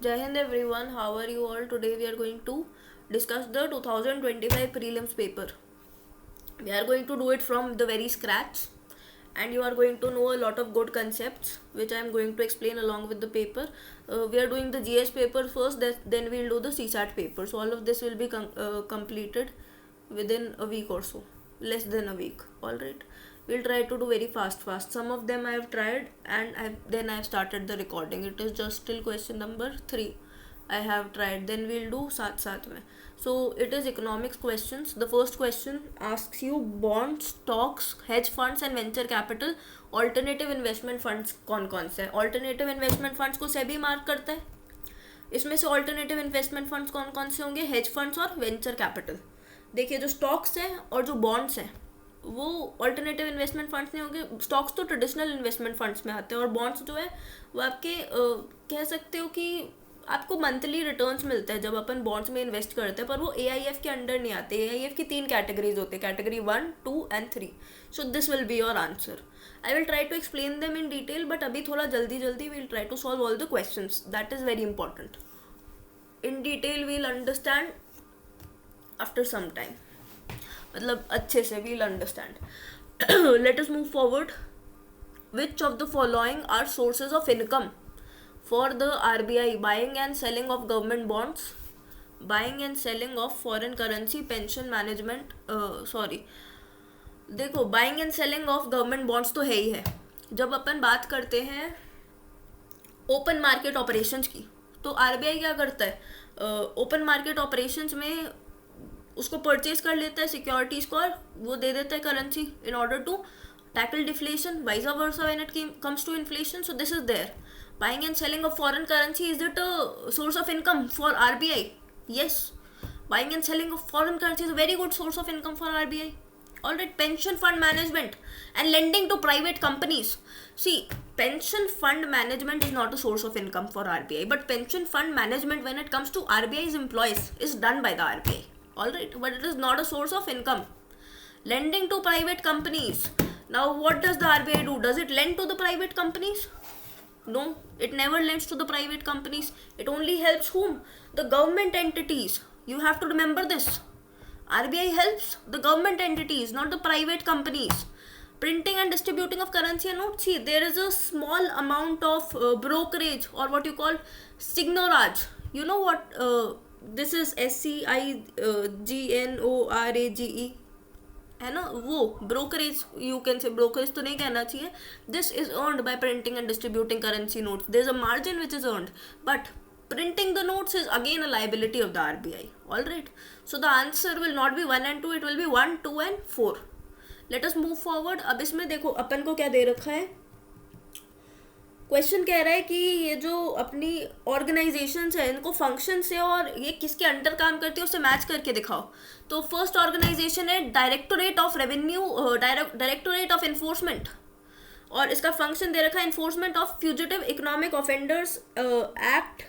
Jai Hind everyone, how are you all? Today we are going to discuss the 2025 prelims paper. We are going to do it from the very scratch and you are going to know a lot of good concepts which I am going to explain along with the paper. We are doing the GS paper first, then we will do the CSAT paper. So all of this will be completed within a week or so, less than a week. Alright, we'll try to do very fast. Some of them I have tried and then I have started the recording. It is just till question number 3 I have tried. Then we'll do साथ में. So it is economics questions. The first question asks you bonds, stocks, hedge funds and venture capital, alternative investment funds कौन कौन से हैं. Alternative investment funds को SEBI mark करता है. इसमें से ऑल्टरनेटिव इन्वेस्टमेंट फंड्स कौन कौन से होंगे? हेज फंड्स और वेंचर कैपिटल. देखिए जो स्टॉक्स हैं और जो बॉन्ड्स हैं वो ऑल्टरनेटिव इन्वेस्टमेंट फंड्स नहीं होंगे. स्टॉक्स तो ट्रेडिशनल इन्वेस्टमेंट फंड्स में आते हैं और बॉन्ड्स जो है वो आपके कह सकते हो कि आपको मंथली रिटर्न्स मिलता है जब अपन बॉन्ड्स में इन्वेस्ट करते हैं, पर वो AIF के अंडर नहीं आते. AIF की 3 कैटेगरीज होते हैं, category 1, 2 and 3. So this will be your answer. I will try to explain them in detail, but अभी थोड़ा जल्दी will try to solve all the questions. That is very important. In detail we'll understand after some time, मतलब अच्छे से we'll understand. Let us move forward. Which of the following are sources of income for the RBI? Buying and selling of government bonds, buying and selling of foreign currency, pension management, देखो buying and selling of government bonds तो है ही है. जब अपन बात करते हैं open market operations की, तो RBI क्या करता है? ओपन मार्केट ऑपरेशंस में उसको परचेज कर लेता है सिक्योरिटीज को और वो दे देता है currency in order to tackle deflation, vice versa when it comes to inflation. So this is there. Buying and selling of foreign currency, is it a source of income for RBI? Yes. Buying and selling of foreign currency is a very good source of income for RBI. Alright, pension fund management and lending to private companies. See, pension fund management is not a source of income for RBI, but pension fund management when it comes to RBI's employees is done by the RBI. Alright, but it is not a source of income. Lending to private companies. Now what does the RBI do? Does it lend to the private companies? No, it never lends to the private companies. It only helps whom? The government entities. You have to remember this. RBI helps the government entities, not the private companies. Printing and distributing of currency and notes. See, there is a small amount of brokerage or what you call signorage. You know what? This is SCIGNORAGE है ना, वो brokerage. You can say brokerage तो नहीं कहना चाहिए. This is earned by printing and distributing currency notes. There is a margin which is earned, but printing the notes is again a liability of the RBI. Alright, so the answer will not be 1 and 2, it will be 1, 2 and 4. Let us move forward. अब इसमें देखो अपन को क्या दे रखा है. Question कह रहा है कि ये जो अपनी ऑर्गेनाइजेशंस है इनको फंक्शन से और ये किसके अंडर काम करती है उससे मैच करके दिखाओ. तो फर्स्ट ऑर्गेनाइजेशन है directorate of revenue, directorate of enforcement, और इसका फंक्शन दे रखा है enforcement of fugitive economic offenders act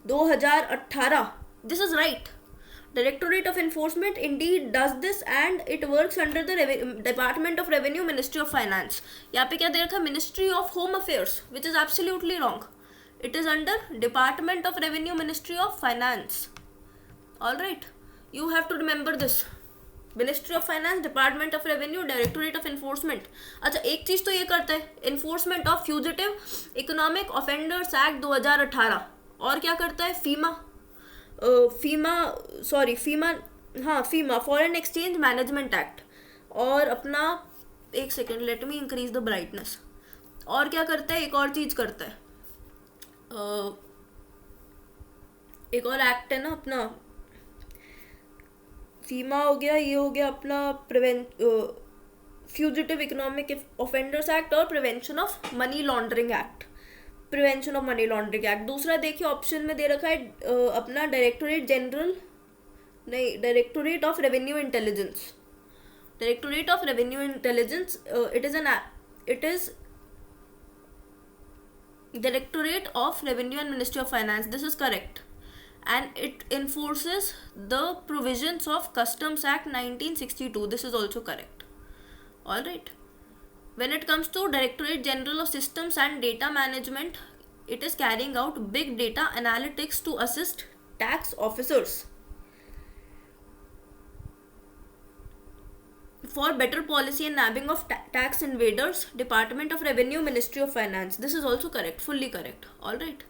2018. This is right. Directorate of Enforcement indeed does this and it works under the Department of Revenue, Ministry of Finance. यहाँ पे क्या दे रखा है? Ministry of Home Affairs, which is absolutely wrong. It is under Department of Revenue, Ministry of Finance. Alright, you have to remember this. Ministry of Finance, Department of Revenue, Directorate of Enforcement. अच्छा, एक चीज़ तो ये करता है, Enforcement of Fugitive Economic Offenders Act 2018. और क्या करता है? फीमा फॉरेन एक्सचेंज मैनेजमेंट एक्ट. और अपना एक second, let me increase the brightness. और क्या करता है? एक और चीज़ करता है. एक और एक्ट है ना अपना, फीमा हो गया, ये हो गया अपना फ्यूजिटिव इकोनॉमिक ऑफेंडर्स एक्ट और prevention of money laundering act. Prevention of money laundering act. दूसरा देखिए ऑप्शन में दे रखा है अपना डायरेक्टोरेट जनरल, नहीं, directorate of revenue intelligence. Directorate of revenue intelligence, it is directorate of revenue and ministry of finance. This is correct and it enforces the provisions of Customs Act 1962. This is also correct. All right. When it comes to Directorate General of Systems and Data Management, it is carrying out big data analytics to assist tax officers for better policy and nabbing of tax invaders. Department of Revenue, Ministry of Finance. This is also correct, fully correct. All right.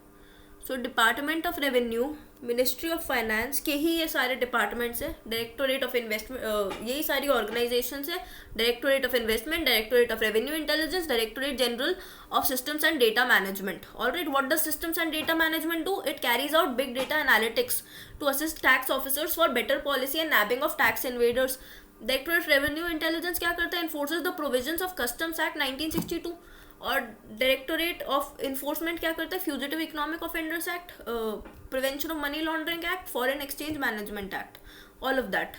So department of revenue, ministry of finance के ही ये सारे departments है. Directorate of investment, यही सारी organisations है. Directorate of investment, directorate of revenue intelligence, directorate general of systems and data management. Alright, what does systems and data management do? It carries out big data analytics to assist tax officers for better policy and nabbing of tax invaders. Directorate revenue intelligence क्या करता है? Enforces the provisions of customs act 1962. और directorate of enforcement क्या करता है? Fugitive economic offenders act, prevention of money laundering act, foreign exchange management act, all of that.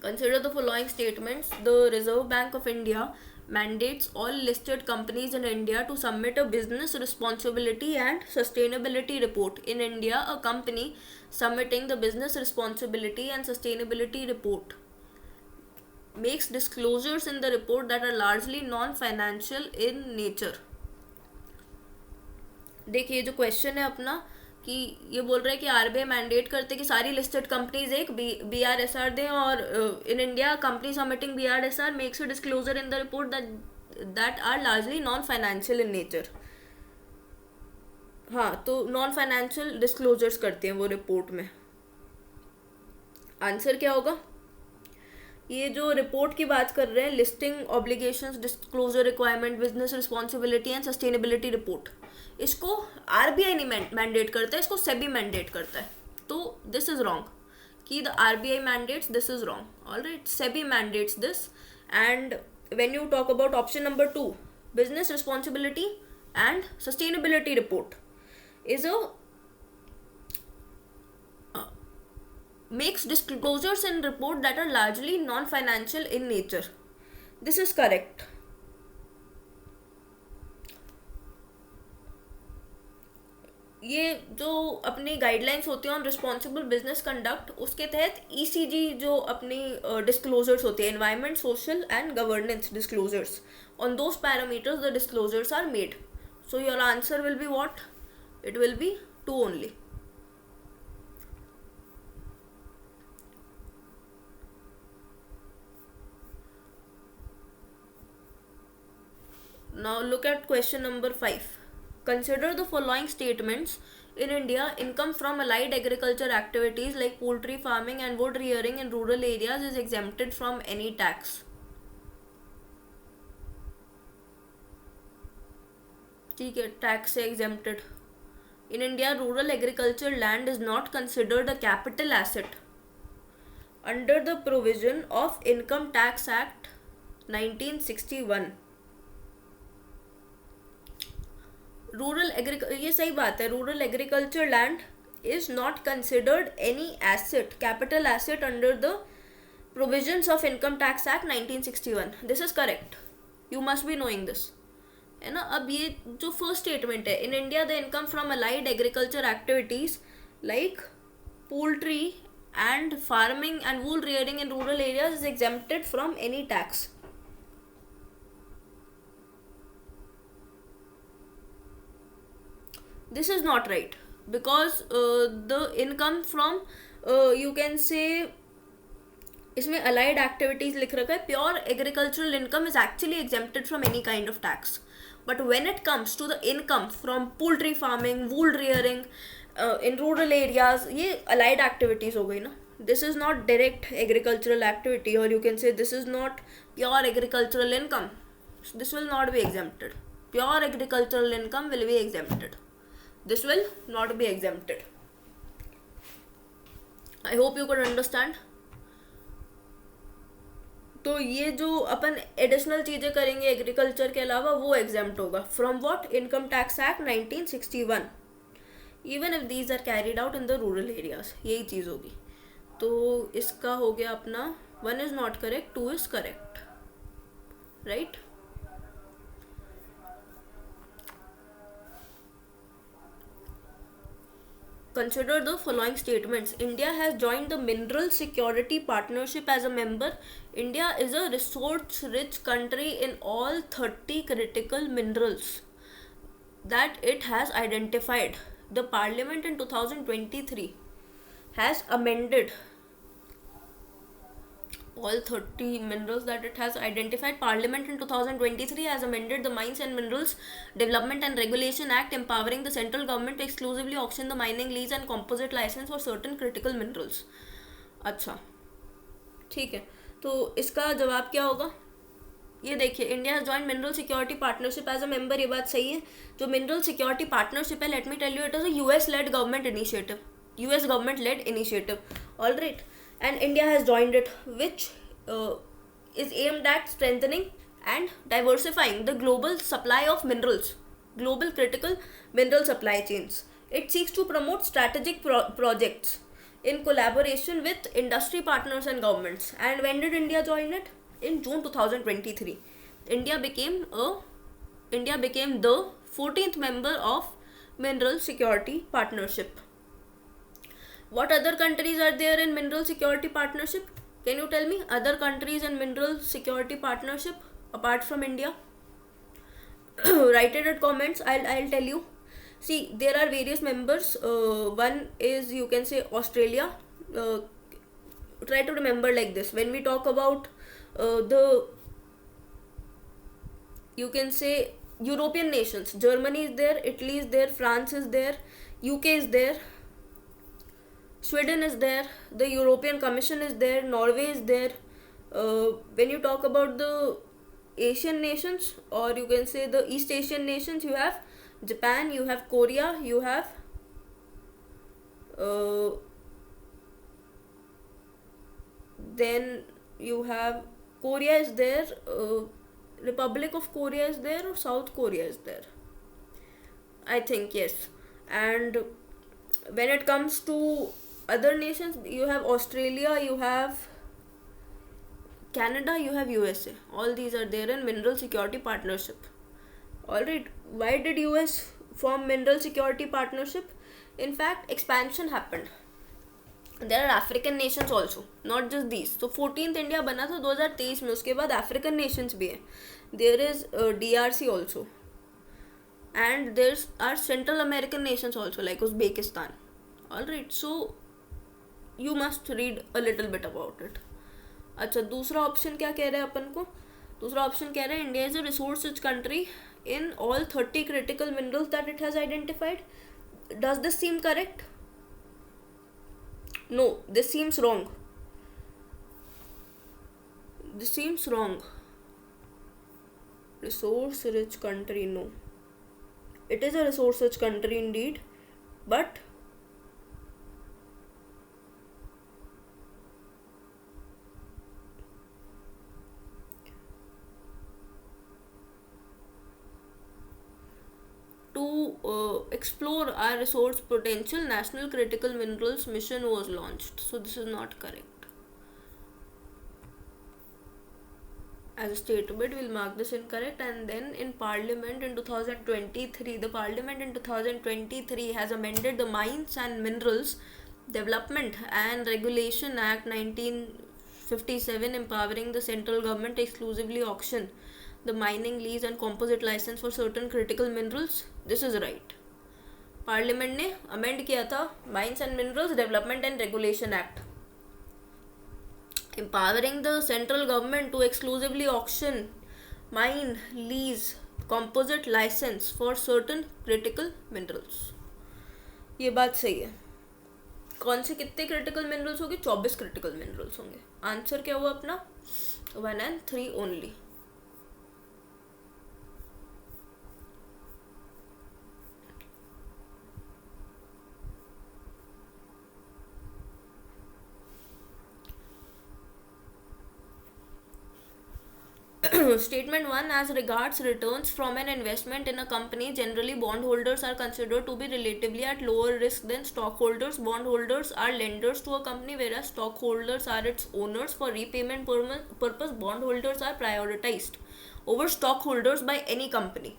Consider the following statements. The Reserve Bank of India mandates all listed companies in India to submit a business responsibility and sustainability report. In India, a company submitting the business responsibility and sustainability report makes disclosures in the report that are largely non-financial in nature. देखिए जो question है अपना कि ये बोल रहा है कि आरबीआई मैंडेट करते कि सारी लिस्टेड कंपनीज एक BRSR दें, और in India company submitting BRSR makes a disclosure in the report that are largely non financial in nature. हाँ, तो नॉन फाइनेंशियल डिस्क्लोजर्स करते हैं वो रिपोर्ट में. आंसर क्या होगा? ये जो रिपोर्ट की बात कर रहे हैं, listing obligations, disclosure requirement, business responsibility and sustainability report, इसको आरबीआई नहीं मैंडेट करता है, इसको सेबी मैंडेट करता है. तो दिस इज रॉन्ग कि the RBI mandates, this is wrong. Alright, SEBI mandates this. And when you talk about option number 2, business responsibility and sustainability report is a makes disclosures in report that are largely non-financial in nature. This is correct. ये जो अपनी guidelines होती हैं on responsible business conduct, उसके तहत ECG जो अपनी disclosures होती है, environment, social and governance disclosures, on those parameters the disclosures are made. So your answer will be what? It will be 2 only. Now look at question number 5. Consider the following statements. In India, income from allied agriculture activities like poultry farming and wood rearing in rural areas is exempted from any tax. ठीक है, tax से exempted. In India, rural agriculture land is not considered a capital asset under the provision of Income Tax Act 1961. ये सही बात है, rural agriculture land is not considered any asset, capital asset under the provisions of Income Tax Act 1961. This is correct. You must be knowing this. है ना. अब ये जो first statement है, in India the income from allied agriculture activities like poultry and farming and wool rearing in rural areas is exempted from any tax. This is not right because the income from you can से, इसमें allied activities लिख रखा है, pure agricultural income is actually exempted from any kind of tax. But when it comes to the income from poultry farming, wool rearing in rural areas, ये allied activities हो गई ना. This is not direct agricultural activity, or you can say this is not pure agricultural income. This will not be exempted. Pure agricultural income will be exempted. This will not be exempted. I hope you could understand. तो ये जो अपन additional चीज़ें करेंगे agriculture के अलावा, वो exempt होगा from what? Income tax act 1961, even if these are carried out in the rural areas. यही चीज़ होगी. तो इसका हो गया अपना 1 is not correct, 2 is correct. Right. consider the following statements. India has joined the Mineral Security Partnership as a member. India is a resource-rich country in all 30 critical minerals that it has identified. The Parliament in 2023 has amended all 30 minerals that it has identified. Parliament in 2023 has amended the Mines and Minerals Development and Regulation Act, empowering the central government to exclusively auction the mining lease and composite license for certain critical minerals. अच्छा, ठीक है, तो इसका जवाब क्या होगा? ये देखिए, India has joint mineral security partnership as a member, ये बात सही है. जो मिनरल सिक्योरिटी पार्टनरशिप है, let me tell you, it is a US led government initiative, US government led initiative. All right, and India has joined it, which is aimed at strengthening and diversifying the global supply of minerals, global critical mineral supply chains. It seeks to promote strategic projects in collaboration with industry partners and governments. And when did India join it? In June 2023. India became the 14th member of Mineral Security Partnership. What other countries are there in Mineral Security Partnership? Can you tell me other countries in Mineral Security Partnership apart from India? Write it in comments. I'll tell you. See, there are various members. One is, you can say, Australia. Try to remember like this. When we talk about you can say, European nations, Germany is there, Italy is there, France is there, UK is there, Sweden is there, the European Commission is there, Norway is there. When you talk about the Asian nations, or you can say the East Asian nations, you have Japan, you have Korea, you have then you have Korea is there, Republic of Korea is there, or South Korea is there, I think, yes. And when it comes to other nations, you have Australia, you have Canada, you have USA. All these are there in Mineral Security Partnership. Alright, why did US form Mineral Security Partnership? In fact, expansion happened. There are African nations also, not just these. So 14th India बना था 2023 में, उसके बाद African nations भी है. There is DRC also. And there are Central American nations also, like Uzbekistan. Alright, so you must read a little bit about it. अच्छा, दूसरा option क्या कह रहा है अपन को? दूसरा ऑप्शन कह रहा है India is a resource rich country in all 30 critical minerals that it has identified. Does this seem correct? No, this seems wrong. This seems wrong. Resource rich country, no. It is a resource rich country indeed, but to explore our resource potential, National Critical Minerals Mission was launched. So this is not correct. As a statement, we'll mark this incorrect. And then in Parliament in 2023, the Parliament in 2023 has amended the Mines and Minerals Development and Regulation Act 1957, empowering the central government to exclusively auction the mining lease and composite license for certain critical minerals. This is right. Parliament ने amend किया था mines and minerals development and regulation act, empowering the central government to exclusively auction mine lease composite license for certain critical minerals. ये बात सही है. कौन से कितने क्रिटिकल मिनरल्स होंगे? 24 क्रिटिकल मिनरल्स होंगे. आंसर क्या हुआ अपना? 1 and 3 only. Statement 1, as regards returns from an investment in a company, generally bondholders are considered to be relatively at lower risk than stockholders. Bondholders are lenders to a company, whereas stockholders are its owners. For repayment purpose, bondholders are prioritized over stockholders by any company.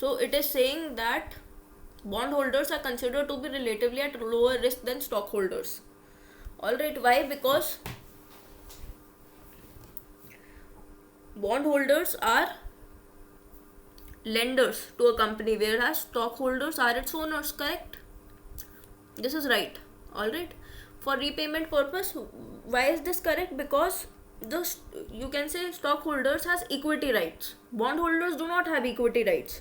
So it is saying that bondholders are considered to be relatively at lower risk than stockholders. Alright, why? Because bondholders are lenders to a company, whereas stockholders are its owners, correct? This is right. Alright. For repayment purpose, why is this correct? Because you can say stockholders has equity rights. Bondholders do not have equity rights.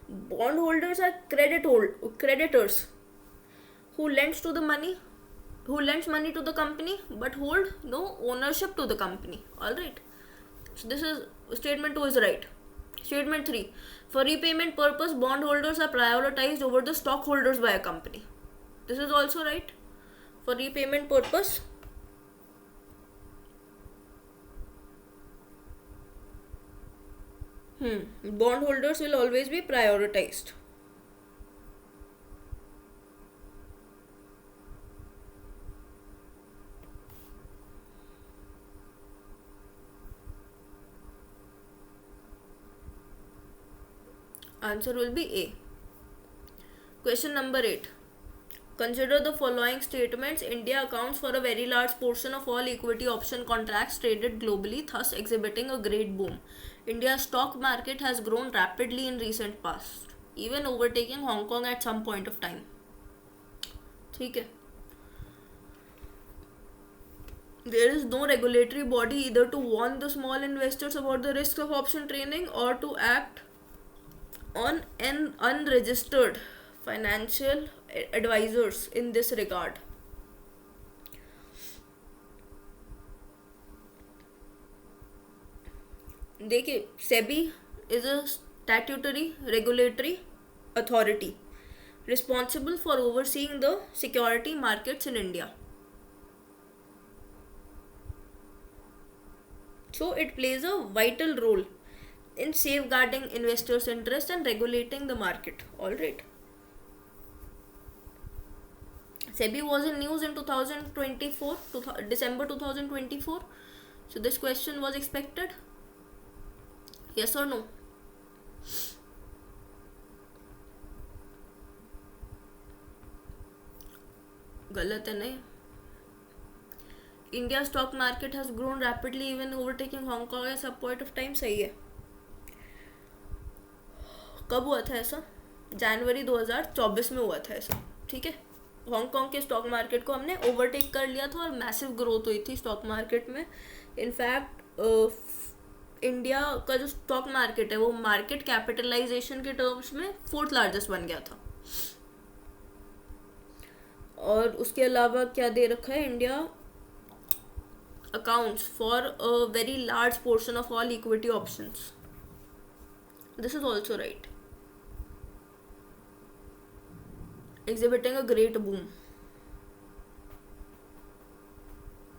Bondholders are creditors who lends money to the company but hold no ownership to the company. Alright. So this is statement 2 is right. Statement 3. For repayment purpose, bondholders are prioritized over the stockholders by a company. This is also right. For repayment purpose, bondholders will always be prioritized. Answer will be A. Question number 8. Consider the following statements. India accounts for a very large portion of all equity option contracts traded globally, thus exhibiting a great boom. India's stock market has grown rapidly in recent past, even overtaking Hong Kong at some point of time. ठीक है. There is no regulatory body either to warn the small investors about the risks of option trading or to act on an unregistered financial advisors in this regard. देखिए, SEBI is a statutory regulatory authority responsible for overseeing the security markets in India. So it plays a vital role in safeguarding investors' interest and regulating the market. Alright. SEBI was in news in 2024, December 2024. So this question was expected. Yes or no? गलत है नहीं. India's stock market has grown rapidly, even overtaking Hong Kong at some point of time. सही है. कब हुआ था ऐसा? जनवरी 2024 में हुआ था ऐसा. ठीक है. हांगकांग के स्टॉक मार्केट को हमने ओवरटेक कर लिया था और मैसिव ग्रोथ हुई थी स्टॉक मार्केट में. इनफैक्ट इंडिया का जो स्टॉक मार्केट है वो मार्केट कैपिटलाइजेशन के टर्म्स में 4th लार्जेस्ट बन गया था. और उसके अलावा क्या दे रखा है? India accounts for a very large portion of all equity options. This is also right. Exhibiting a great boom.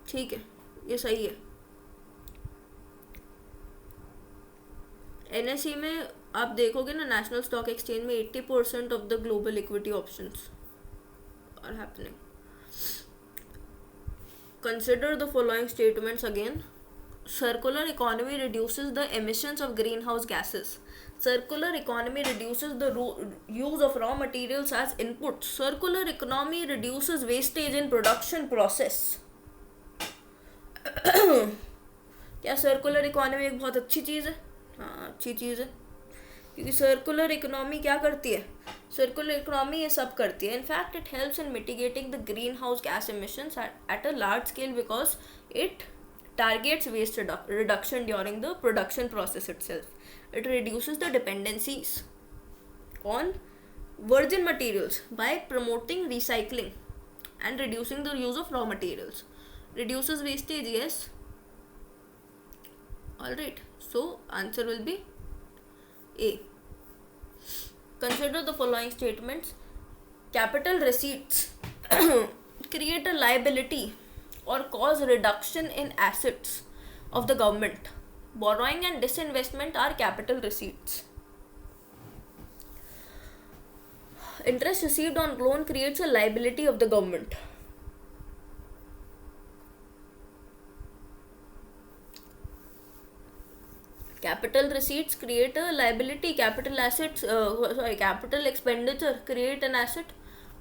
ठीक है, ये सही है. NSE में आप देखोगे ना, नेशनल स्टॉक एक्सचेंज में 80% of the global equity options are happening. Consider the following statements again. Circular economy reduces the emissions of greenhouse gases. Circular economy reduces the use of raw materials as inputs. Circular economy reduces wastage in production process. क्या circular economy एक बहुत अच्छी चीज़ है? हाँ, अच्छी चीज़ है. क्योंकि circular economy क्या करती है? सर्कुलर इकोनॉमी ये सब करती है. In fact it helps in mitigating the green house gas emissions at a large scale because it targets waste reduction during the production process itself. It reduces the dependencies on virgin materials by promoting recycling and reducing the use of raw materials. Reduces wastage, yes. Alright, so answer will be A. Consider the following statements. Capital receipts create a liability or cause reduction in assets of the government. Borrowing and disinvestment are capital receipts. Interest received on loan creates a liability of the government. Capital receipts create a liability, capital assets, capital expenditure create an asset.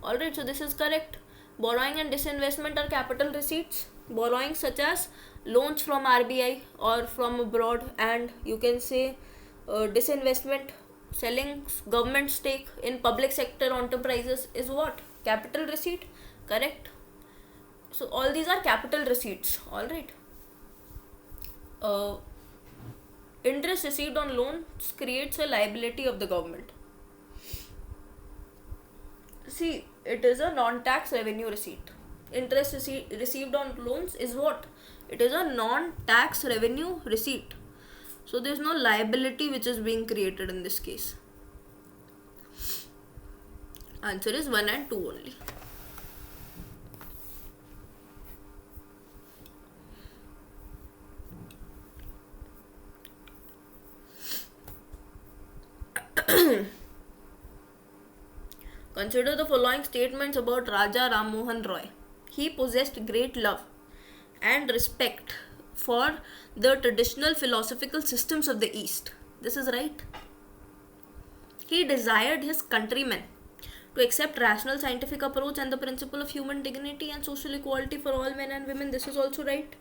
Alright, so this is correct. Borrowing and disinvestment are capital receipts. Borrowing such as loans from RBI or from abroad, and you can say disinvestment, selling government stake in public sector enterprises is what? Capital receipt, correct? So all these are capital receipts, alright. Uh, Interest received on loans creates a liability of the government. See, it is a non-tax revenue receipt. Interest received on loans is what? It is a non-tax revenue receipt. So there is no liability which is being created in this case. Answer is 1 and 2 only. Consider the following statements about Raja Ram Mohan Roy. He possessed great love and respect for the traditional philosophical systems of the East. This is right. He desired his countrymen to accept rational scientific approach and the principle of human dignity and social equality for all men and women. This is also right.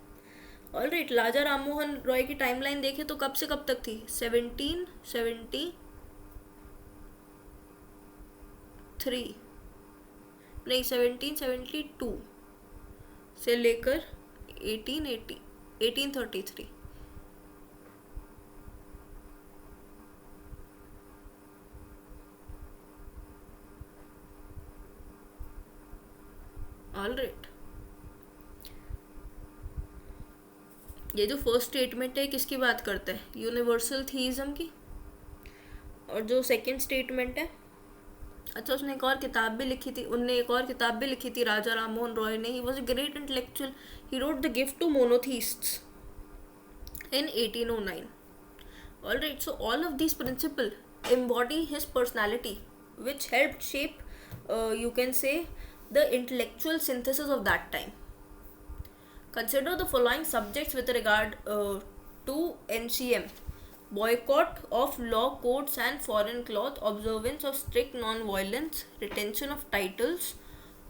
Alright, राजा राम मोहन रॉय की timeline देखें तो कब से कब तक थी? 1772 से लेकर 1833. ऑलराइट, ये जो फर्स्ट स्टेटमेंट है किसकी बात करता है? यूनिवर्सल थीइज्म की. और जो सेकंड स्टेटमेंट है, अच्छा उसने एक और किताब भी लिखी थी, राजा राम मोहन रॉय ने. He was a great intellectual. He wrote the gift to monotheists in 1809. Alright, so all of these principles embody his personality, which helped shape, you can say, the intellectual synthesis of that time. Consider the following subjects with regard to NCM: boycott of law courts and foreign cloth, observance of strict non-violence, retention of titles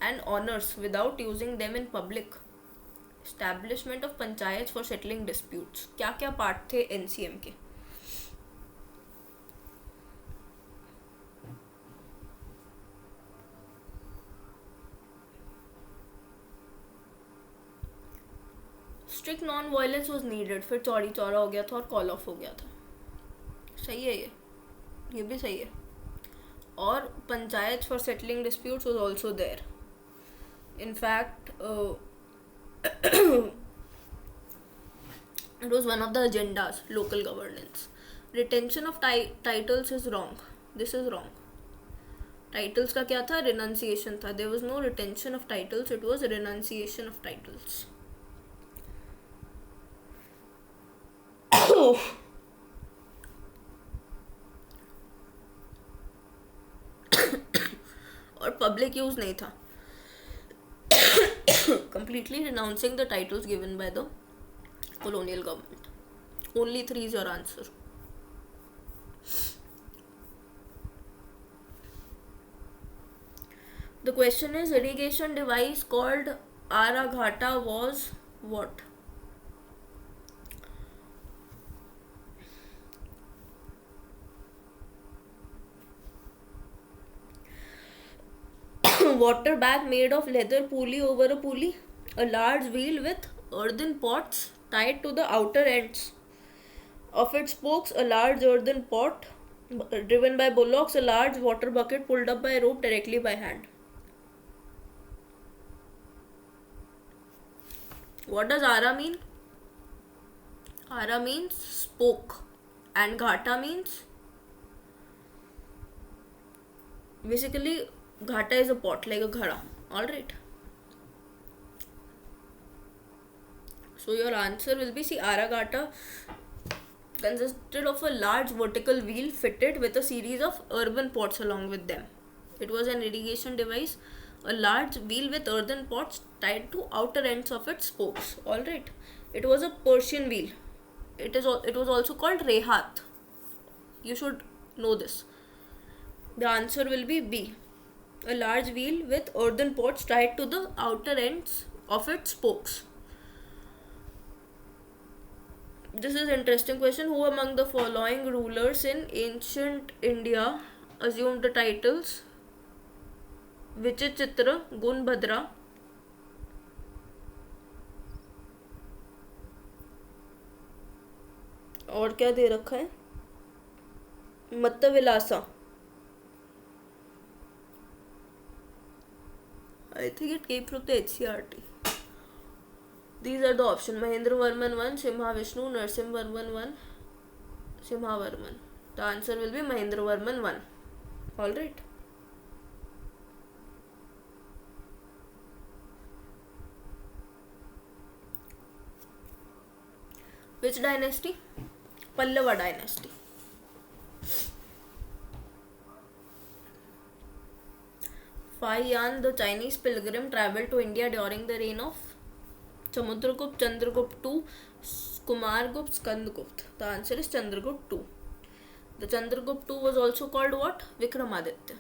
and honors without using them in public, establishment of panchayats for settling disputes. क्या क्या part थे NCM के? Strict non violence was needed, फिर चौड़ी चौड़ा हो गया था और कॉल ऑफ हो गया था. सही है, ये भी सही है. और panchayat for settling disputes was also there. In fact it was one of the agendas, local governance. Retention of titles is wrong. This is wrong. Titles का क्या था? Renunciation था. There was no retention of titles, it was renunciation of titles. और public use नहीं था. Completely renouncing the titles given by the colonial government. Only 3 is your answer. The question is, irrigation device called Araghata was what? Water bag made of leather pulley over a pulley, a large wheel with earthen pots tied to the outer ends of its spokes, a large earthen pot driven by bullocks, a large water bucket pulled up by rope directly by hand. What does Ara mean? Ara means spoke and Ghata means, basically Ghata is a pot, like a ghada. Alright. So your answer will be, see, Araghata consisted of a large vertical wheel fitted with a series of earthen pots along with them. It was an irrigation device, a large wheel with earthen pots tied to outer ends of its spokes. Alright. It was a Persian wheel. it was also called Rehat. You should know this. The answer will be B. A large wheel with earthen pots tied to the outer ends of its spokes. This is an interesting question. Who among the following rulers in ancient India assumed the titles Vichichitra, Gunbhadra, और क्या दे रखा है, Mattavilasa. I think it came from the HCRT. These are the options: Mahendravarman 1, Simha Vishnu, Narsimhavarman 1, Simhavarman. The answer will be Mahendravarman 1. Alright. Which dynasty? Pallava dynasty. Fahian, the Chinese pilgrim, travelled to India during the reign of Samudragupta, Chandragupta II, Kumargupta, Skandagupta. The answer is Chandragupta II. The Chandragupta II was also called what? Vikramaditya.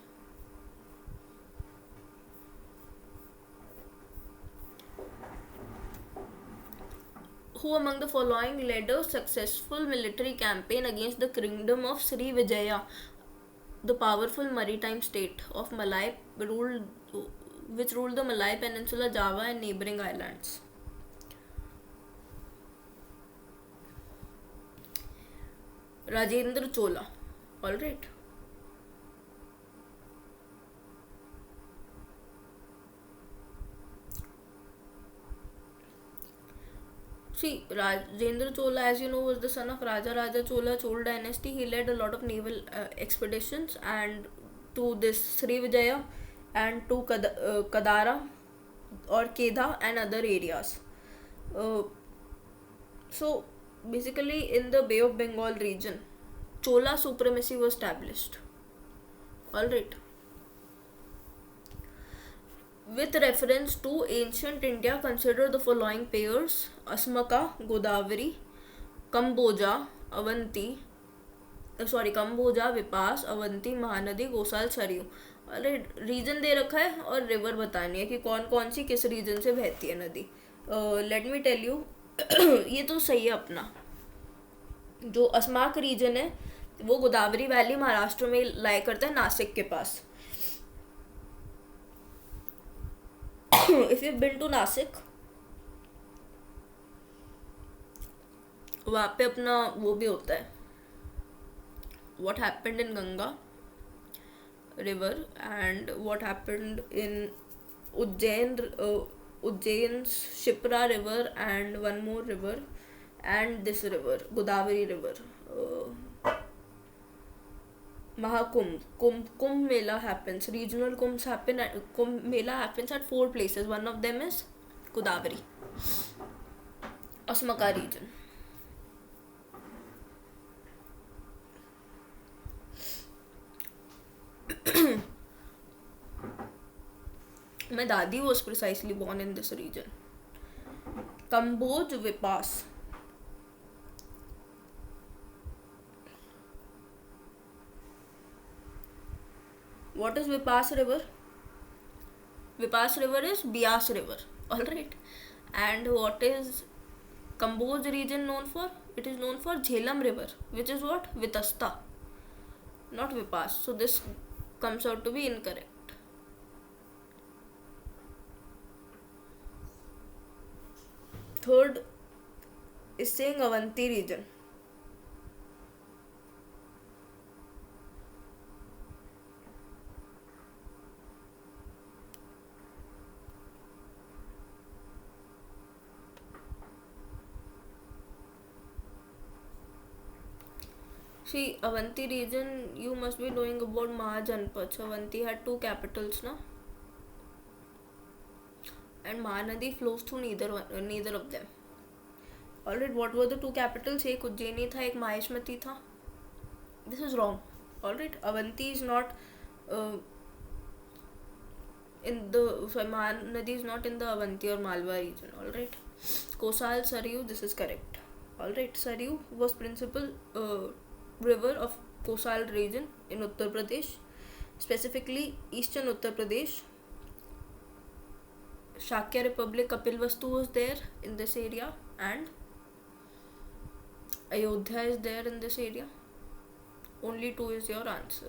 Who among the following led a successful military campaign against the kingdom of Sri Vijaya, the powerful maritime state of Malay, which ruled the Malay Peninsula, Java and neighbouring islands? Rajendra Chola. Alright. See, Rajendra Chola, as you know, was the son of Raja Chola, Chol dynasty. He led a lot of naval expeditions and to this Sri Vijaya and to Kadara or Kedha and other areas. So basically in the Bay of Bengal region, Chola supremacy was established. Alright. With reference to ancient India, consider the following pairs: Asmaka, Godavari, Kamboja, Kamboja, Vipas, Avanti, Mahanadi, Gosal, Saryu. Region दे रखा है और river बतानी है कि कौन कौन सी किस रीजन से बहती है नदी. लेट मी टेल यू, ये तो सही है अपना. जो अस्माक रीजन है वो गोदावरी वैली महाराष्ट्र में लाई करता है, नासिक के पास. If you've been to Nasik, वहाँ पे अपना वो भी होता है, what happened in Ganga river and what happened in Ujjain's Shipra river and one more river and this river, Godavari river. Mahakumbh, Kumbh Mela happens. Regional Kumbhs happen. Kumbh Mela happens at 4 places. One of them is Godavari, Asmaka region. My dadi was precisely born in this region. Kamboj, Vipas. What is Vipas river? Vipas river is Bias river. Alright. And what is Kamboj region known for? It is known for Jhelum river, which is what? Vitasta, not Vipas. So this comes out to be incorrect. Third is saying Avanti region. See, Avanti region, you must be knowing about Mahajanpath. Avanti had 2 capitals, na? And Mahanadi flows through neither of them. Alright, what were the 2 capitals? एक उज्जैनी था, एक माहेश्मती था. This is wrong. Alright, Avanti is not Mahanadi is not in the Avanti or Malwa region. Alright, Kosal, Saryu, this is correct. Alright, Saryu was principal river of Kosal region in Uttar Pradesh, specifically eastern Uttar Pradesh. Shakya Republic Kapilvastu was there in this area, and Ayodhya is there in this area. Only two is your answer.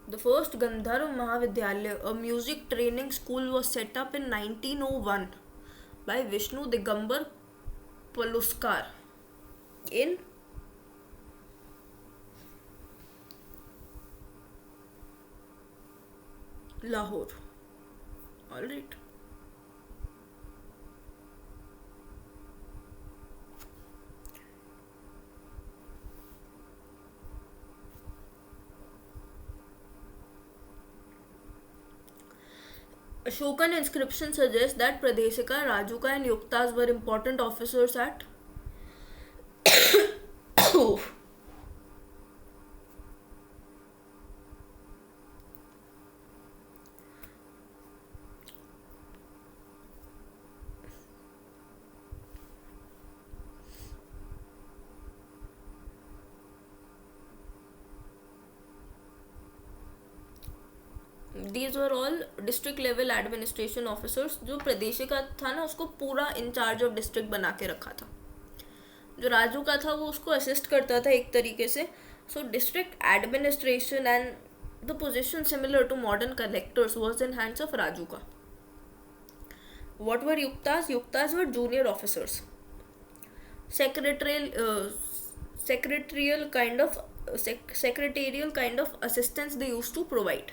The first Gandharv Mahavidyalaya, a music training school, was set up in 1901 by Vishnu Digambar Paluskar in Lahore. Alright. Ashokan inscription suggests that Pradeshika, Rajuka and Yuktas were important officers at these were all district level administration officers. जो प्रदेशी का था ना, उसको पूरा in charge of district बना के रखा था. जो राजू का था वो उसको असिस्ट करता था एक तरीके से. So district administration and the position similar to modern collectors was in hands of Raju का. What were Yuktas? Yuktas were junior officers. secretarial kind of assistance they used to provide,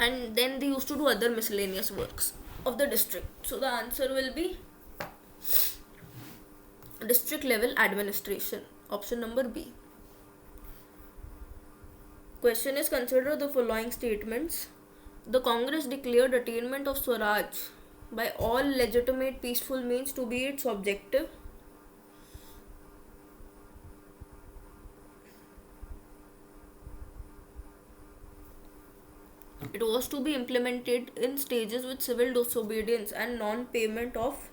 and then they used to do other miscellaneous works of the district. So the answer will be district level administration, option number B. Question is, consider the following statements. The Congress declared attainment of Swaraj by all legitimate peaceful means to be its objective. It was to be implemented in stages with civil disobedience and non-payment of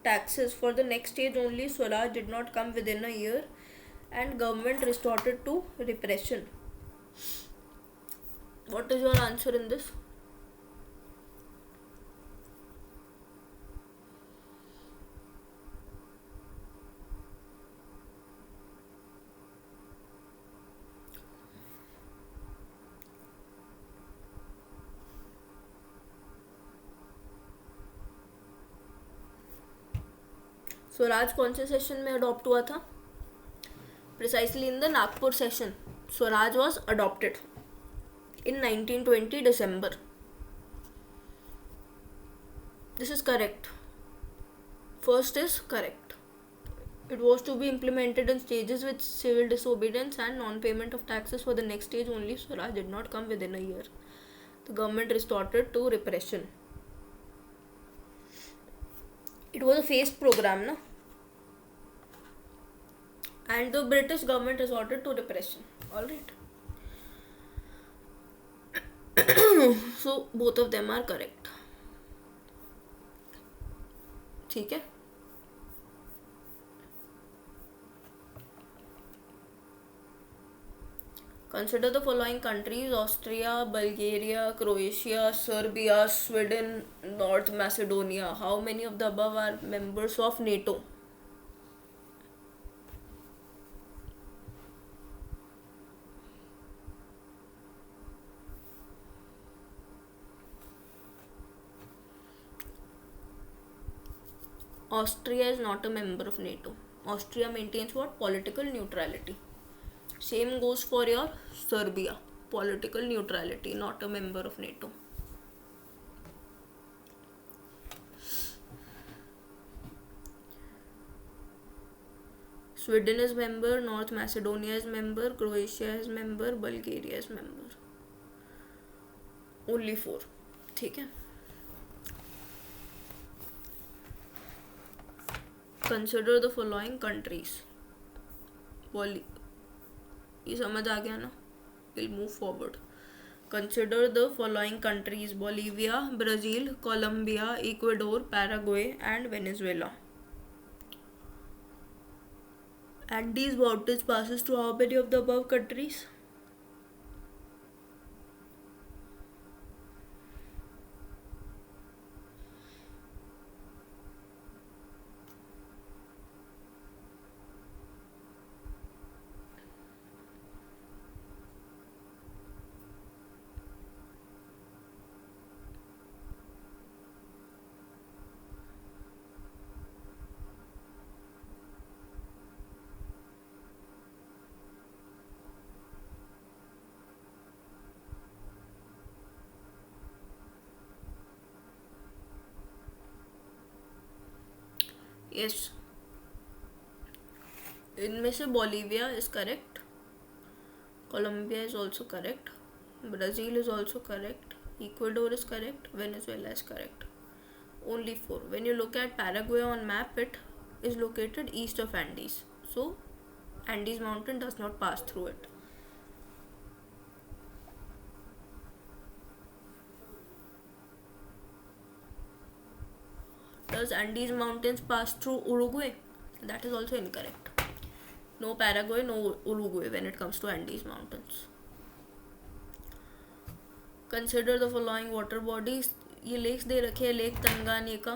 taxes. For the next stage only, Swaraj did not come within a year and government resorted to repression. What is your answer in this? Swaraj कौन से session में adopt हुआ था? Precisely in the Nagpur session Swaraj was adopted in 1920 December. This is correct. First is correct. It was to be implemented in stages with civil disobedience and non-payment of taxes. For the next stage only, Swaraj did not come within a year. The government resorted to repression. It was a phased program, na? And the British government resorted to repression. Alright. So both of them are correct. ठीक है. Consider the following countries: Austria, Bulgaria, Croatia, Serbia, Sweden, North Macedonia. How many of the above are members of NATO? Austria is not a member of NATO. Austria maintains what? Political neutrality. Same goes for your Serbia. Political neutrality, not a member of NATO. Sweden is member, North Macedonia is member, Croatia is member, Bulgaria is member. Only 4. ठीक है. Consider the following countries. ये समझ आ गया ना? We'll move forward. Consider the following countries: Bolivia, Brazil, Colombia, Ecuador, Paraguay, and Venezuela. Andes Mountains passes through how many of the above countries? Yes, इनमें से Bolivia is correct, Colombia is also correct, Brazil is also correct, Ecuador is correct, Venezuela is correct. Only 4. When you look at Paraguay on map, it is located east of Andes. So, Andes mountain does not pass through it. Does Andes mountains pass through Uruguay? That is also incorrect. No Paraguay, no Uruguay when it comes to Andes mountains. Consider the following water bodies. ये lakes दे रखे हैं: lake Tanganyika,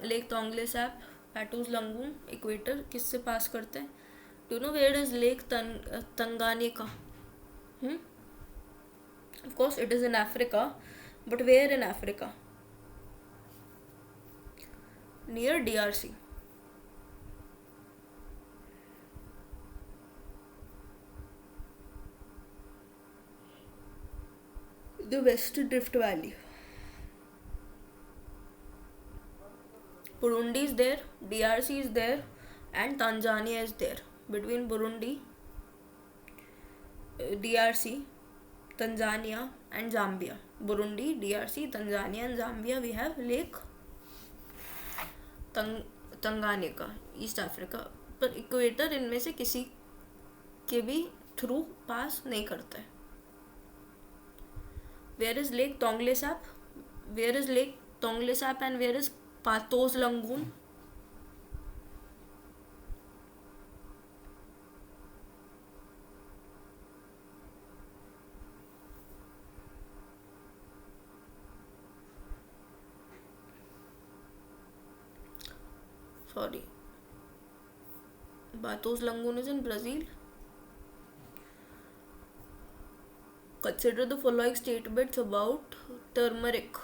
lake Tonle Sap, Patos lagoon, equator किससे पास करते हैं? Do know where is lake Tanganyika? Of course it is in Africa, but where in Africa? Near DRC. The Western Rift Valley. Burundi is there, DRC is there, and Tanzania is there. Between Burundi, DRC, Tanzania, and Zambia. Burundi, DRC, Tanzania, and Zambia, we have Lake Tanganyika, east Africa. पर equator इनमें से किसी के भी through pass नहीं करता है. Where is lake Tonle Sap? Where is lake Tonle Sap and where is Patos lagoon? Sorry, Batos Lagoon is in Brazil. Consider the following statements about turmeric.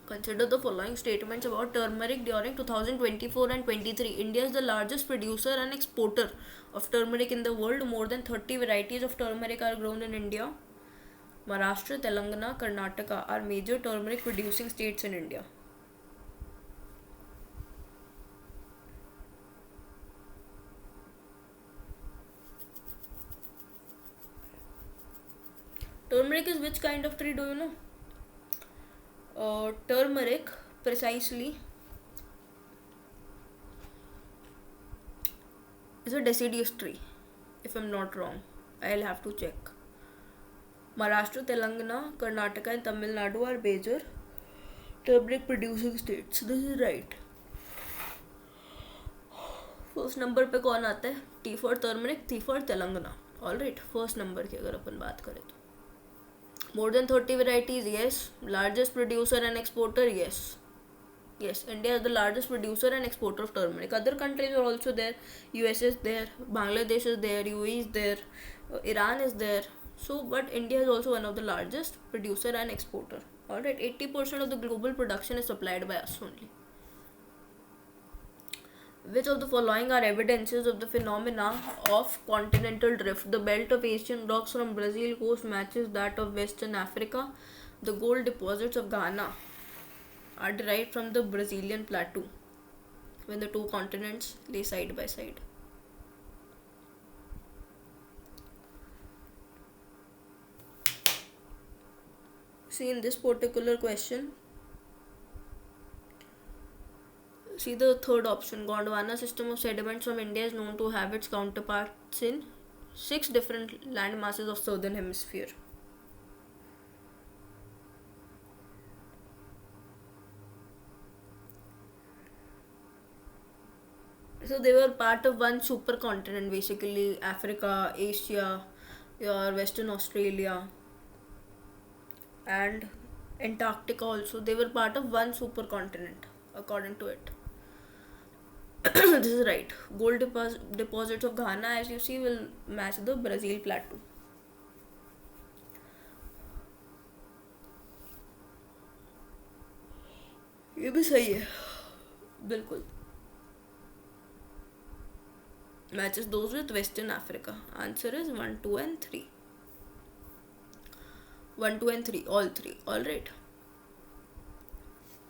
Consider the following statements about turmeric during 2024 and 23. India is the largest producer and exporter of turmeric in the world. More than 30 varieties of turmeric are grown in India. Maharashtra, Telangana, Karnataka are major turmeric producing states in India. Turmeric is which kind of tree, do you know? Turmeric precisely is a deciduous tree, if I'm not wrong. I'll have to check. Maharashtra, Telangana, Karnataka and Tamil Nadu are major turmeric producing states. This is right. First number पे कौन आता है? T for turmeric, T for Telangana. Alright, first number की अगर अपन बात करें तो more than 30 varieties, yes. Largest producer and exporter, yes. Yes, India is the largest producer and exporter of turmeric. Other countries are also there. US is there, Bangladesh is there, UAE is there, Iran is there. So, but India is also one of the largest producer and exporter. Alright, 80% of the global production is supplied by us only. Which of the following are evidences of the phenomena of continental drift? The belt of Asian rocks from Brazil coast matches that of Western Africa. The gold deposits of Ghana are derived from the Brazilian plateau when the two continents lay side by side. See, in this particular question, see the third option. Gondwana system of sediments from India is known to have its counterparts in 6 different land masses of southern hemisphere. So they were part of one supercontinent, basically Africa, Asia, your Western Australia, and Antarctica also. They were part of one supercontinent, according to it. This is right. Gold deposits of Ghana, as you see, will match the Brazil plateau. ये भी सही है बिल्कुल. Matches those with Western Africa. Answer is 1, 2 and 3. 1, 2 and 3. All three. Alright.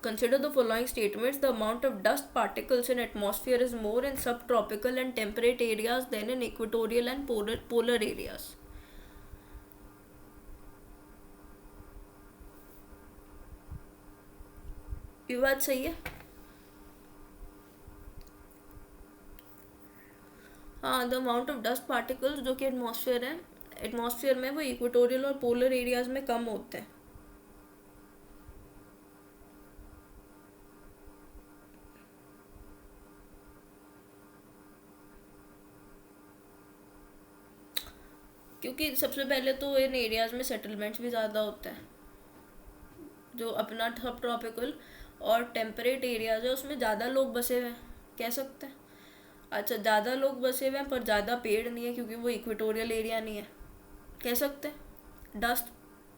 Consider the following statements. The amount of dust particles in atmosphere is more in subtropical and temperate areas than in equatorial and polar areas. ये बात सही है. हाँ, the amount of dust particles जो कि atmosphere में वो equatorial और पोलर एरियाज में कम होते हैं. क्योंकि सबसे पहले तो इन एरियाज में सेटलमेंट्स भी ज़्यादा होते हैं. जो अपना सब ट्रॉपिकल और टेम्परेट एरियाज है उसमें ज़्यादा लोग बसे हुए हैं, कह सकते हैं. अच्छा, ज़्यादा लोग बसे हुए हैं पर ज़्यादा पेड़ नहीं है क्योंकि वो इक्वेटोरियल एरिया नहीं है, कह सकते हैं. डस्ट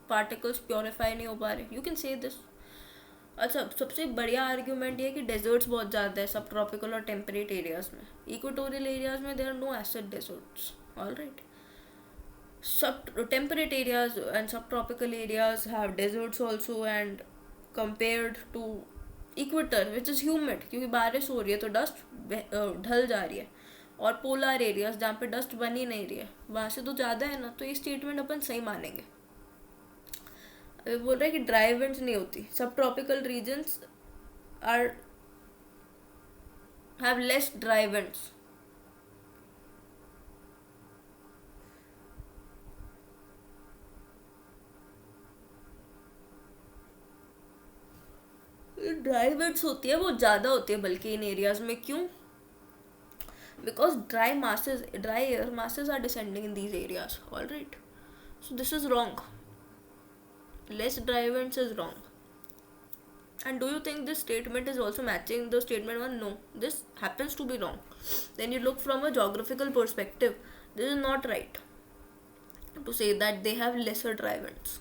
पार्टिकल्स प्योरीफाई नहीं हो पा रहे, यू कैन से दिस. अच्छा, सबसे बढ़िया आर्ग्यूमेंट ये है कि डेजर्ट्स बहुत ज़्यादा है सब ट्रॉपिकल और टेम्परेट एरियाज में. इक्वेटोरियल एरियाज में there are no acid deserts. Alright. Temperate areas and subtropical areas have deserts also, and compared to equator which is humid क्योंकि बारिश हो रही है तो डस्ट ढल जा रही है, और पोलर एरियाज जहाँ पे डस्ट बन ही नहीं रही है वहाँ से तो ज़्यादा है ना. तो ये स्टेटमेंट अपन सही मानेंगे. अभी बोल रहे हैं कि ड्राई इवेंट्स नहीं होती. सब tropical regions are have less dry events. Dry events होती है वो ज़्यादा होती है बल्कि इन एरियाज में. क्यों? Because dry air masses are descending in these areas. All right. So this is wrong. Less dry events is wrong. And do you think this statement is also matching the statement 1? No, this happens to be wrong. Then you look from a geographical perspective. This is not right to say that they have lesser dry events.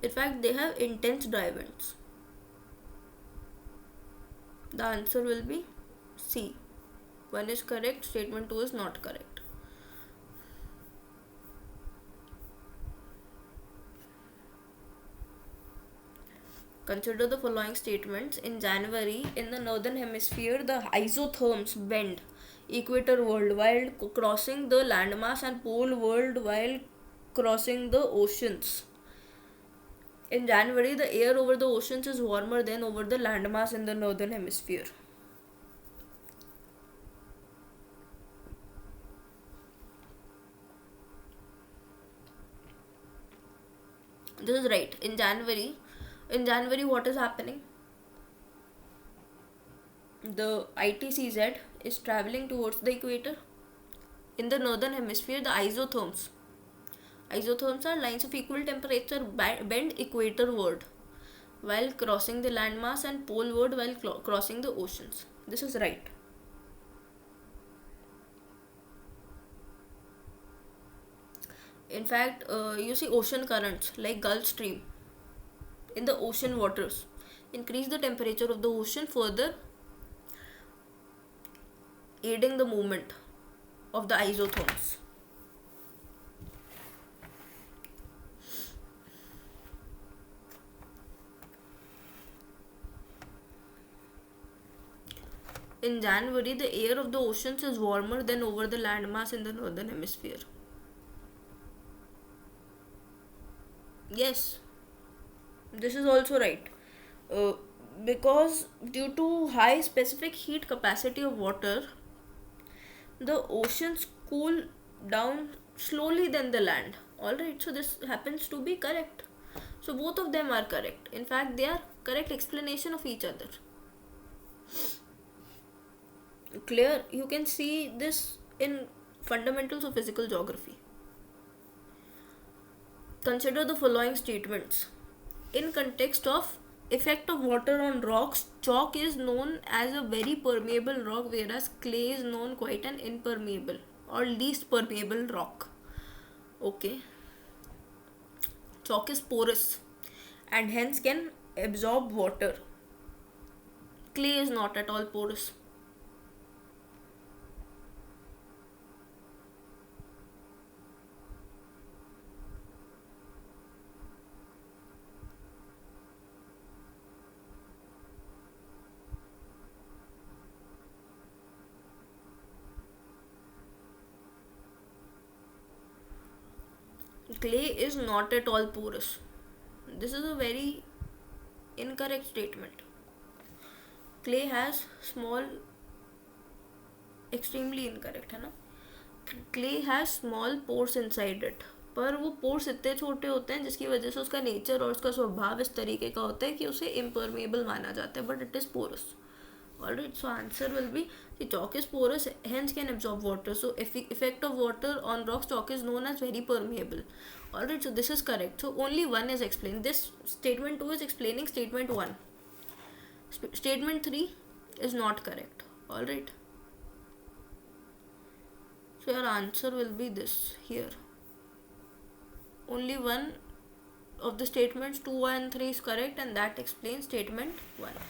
In fact, they have intense dry events. The answer will be C. 1 is correct, statement 2 is not correct. Consider the following statements. In January, in the northern hemisphere, the isotherms bend equator world while crossing the landmass and pole world while crossing the oceans. In January, the air over the oceans is warmer than over the landmass in the northern hemisphere. This is right. In January, what is happening? The ITCZ is traveling towards the equator. In the northern hemisphere, the isotherms are lines of equal temperature bend equatorward while crossing the landmass and poleward while crossing the oceans. This is right. In fact, you see ocean currents like Gulf Stream in the ocean waters increase the temperature of the ocean, further aiding the movement of the isotherms. In January, the air of the oceans is warmer than over the landmass in the northern hemisphere. Yes, this is also right. Because due to high specific heat capacity of water, the oceans cool down slowly than the land. Alright, so this happens to be correct. So both of them are correct. In fact, they are correct explanation of each other. Clear? You can see this in fundamentals of physical geography. Consider the following statements. In context of effect of water on rocks, chalk is known as a very permeable rock, whereas clay is known quite an impermeable or least permeable rock. Okay. Chalk is porous and hence can absorb water. Clay is not at all porous. Clay is not at all porous. This is a very incorrect statement. Clay has small, extremely incorrect है ना. Clay has small pores inside it. पर वो pores इतने छोटे होते हैं जिसकी वजह से उसका नेचर और उसका स्वभाव इस तरीके का होता है कि उसे इम्परमेबल माना जाता है, but it is porous. Alright, so answer will be the chalk is porous, hence can absorb water. So effect of water on rocks, chalk is known as very permeable. Alright, so this is correct. So only one is explained. This statement 2 is explaining statement 1. Statement 3 is not correct. Alright. So your answer will be this here. Only one of the statements 2 and 3 is correct, and that explains statement 1.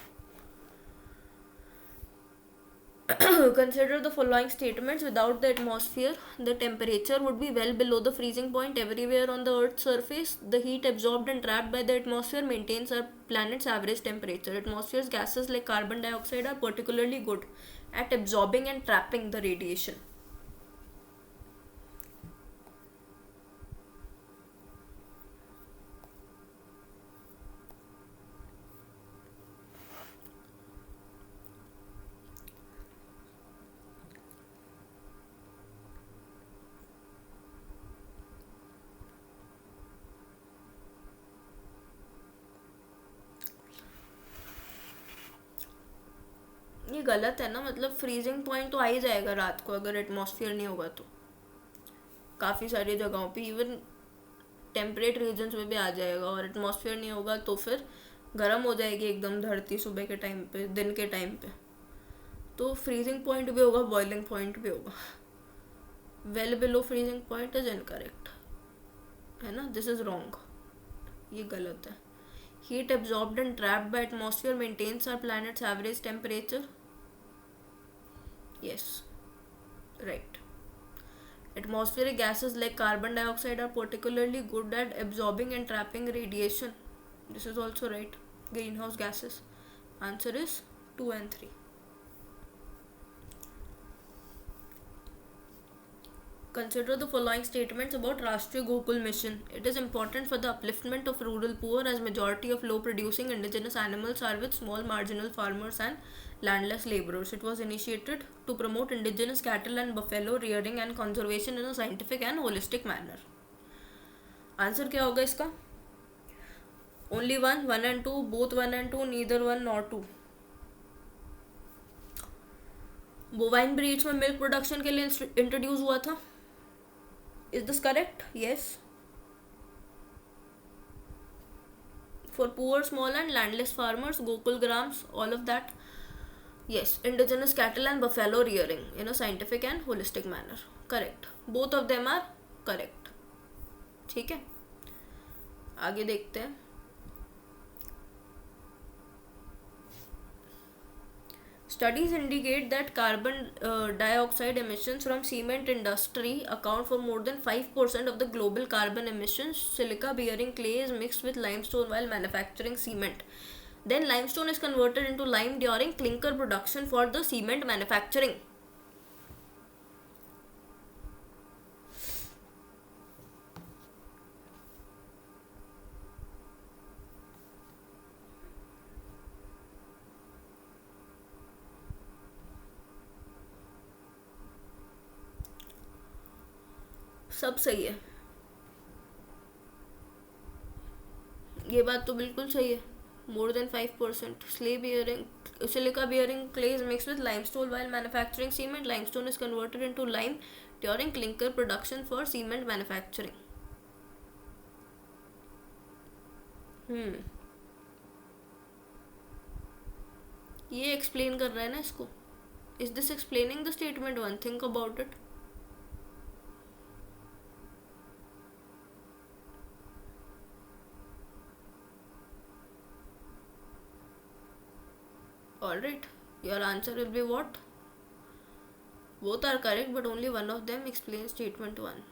Consider the following statements. Without the atmosphere, the temperature would be well below the freezing point everywhere on the Earth's surface. The heat absorbed and trapped by the atmosphere maintains our planet's average temperature. Atmosphere's gases like carbon dioxide are particularly good at absorbing and trapping the radiation. ये गलत है ना, मतलब freezing point तो आ ही जाएगा रात को अगर एटमॉस्फेयर नहीं होगा तो. काफ़ी सारी जगहों पे इवन टेम्परेट रीजन्स में भी आ जाएगा, और एटमॉस्फेयर नहीं होगा तो फिर गर्म हो जाएगी एकदम धरती सुबह के टाइम पे, दिन के टाइम पे. तो फ्रीजिंग पॉइंट भी होगा, बॉइलिंग पॉइंट भी होगा. Well below freezing point is incorrect है ना, दिस इज रॉन्ग, ये गलत है. Heat absorbed and trapped by atmosphere maintains our planet's average temperature. Yes, right. Atmospheric gases like carbon dioxide are particularly good at absorbing and trapping radiation. This is also right. Greenhouse gases. Answer is 2 and 3. Consider the following statements about Rashtriya Gokul Mission. It is important for the upliftment of rural poor, as majority of low producing indigenous animals are with small marginal farmers and landless laborers. It was initiated to promote indigenous cattle and buffalo rearing and conservation in a scientific and holistic manner. Answer क्या होगा इसका? Only 1, 1 and 2, both 1 and 2, neither 1 nor 2. Bovine breeds में milk production के लिए introduce हुआ था. Is this correct? Yes. For poor, small and landless farmers, Gokul grams, all of that. Yes, indigenous cattle and buffalo rearing in a scientific and holistic manner. Correct. Both of them are correct. ठीक है, आगे देखते हैं. Studies indicate that carbon dioxide emissions from cement industry account for more than 5% of the global carbon emissions. Silica bearing clay is mixed with limestone while manufacturing cement. Then limestone is converted into lime during clinker production for the cement manufacturing. सब सही है, ये बात तो बिल्कुल सही है. more than 5%. Silica bearing clay is mixed with limestone while manufacturing cement. Limestone is converted into lime during clinker production for cement manufacturing. ये एक्सप्लेन कर रहा है ना इसको. Is this explaining the statement one? Think about it. Alright, your answer will be what? Both are correct, but only one of them explains statement 1.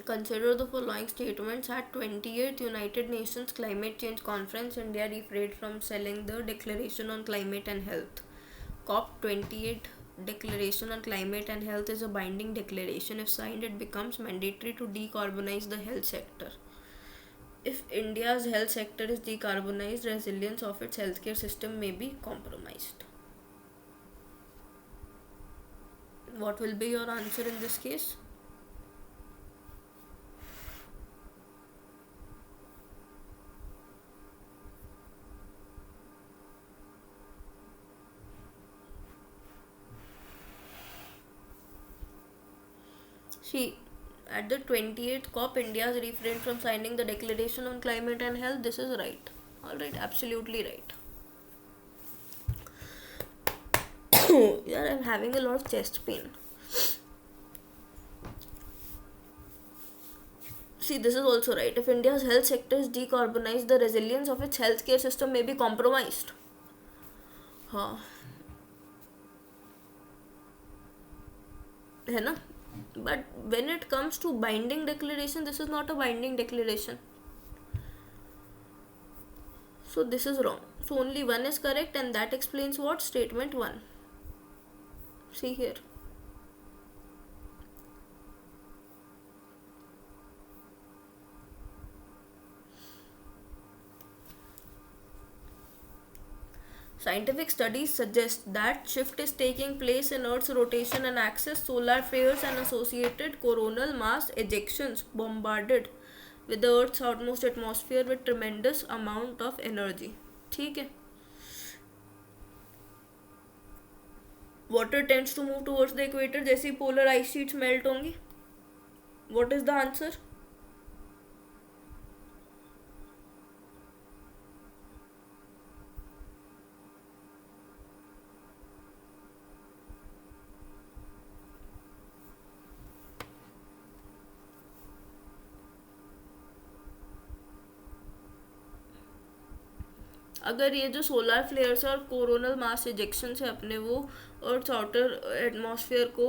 Consider the following statements. At 28th United Nations Climate Change Conference, India refrained from selling the Declaration on Climate and Health. COP28 Declaration on Climate and Health is a binding declaration. If signed, it becomes mandatory to decarbonize the health sector. If India's health sector is decarbonized, resilience of its healthcare system may be compromised. What will be your answer in this case? See, at the 28th COP, India has refrained from signing the Declaration on Climate and Health. This is right. Alright, absolutely right. Yeah, I'm having a lot of chest pain. See, this is also right. If India's health sector is decarbonized, the resilience of its healthcare system may be compromised. हाँ है ना. But when it comes to binding declaration, this is not a binding declaration. So this is wrong. So only one is correct, and that explains what? Statement 1. See here. Scientific studies suggest that shift is taking place in Earth's rotation and axis. Solar flares and associated coronal mass ejections bombarded with the Earth's outermost atmosphere with tremendous amount of energy. ठीक है. Water tends to move towards the equator. जैसे polar ice sheets melt होंगी. What is the answer? अगर ये जो solar flares और coronal mass ejection है अपने वो अर्थ आउटर एटमॉस्फेयर को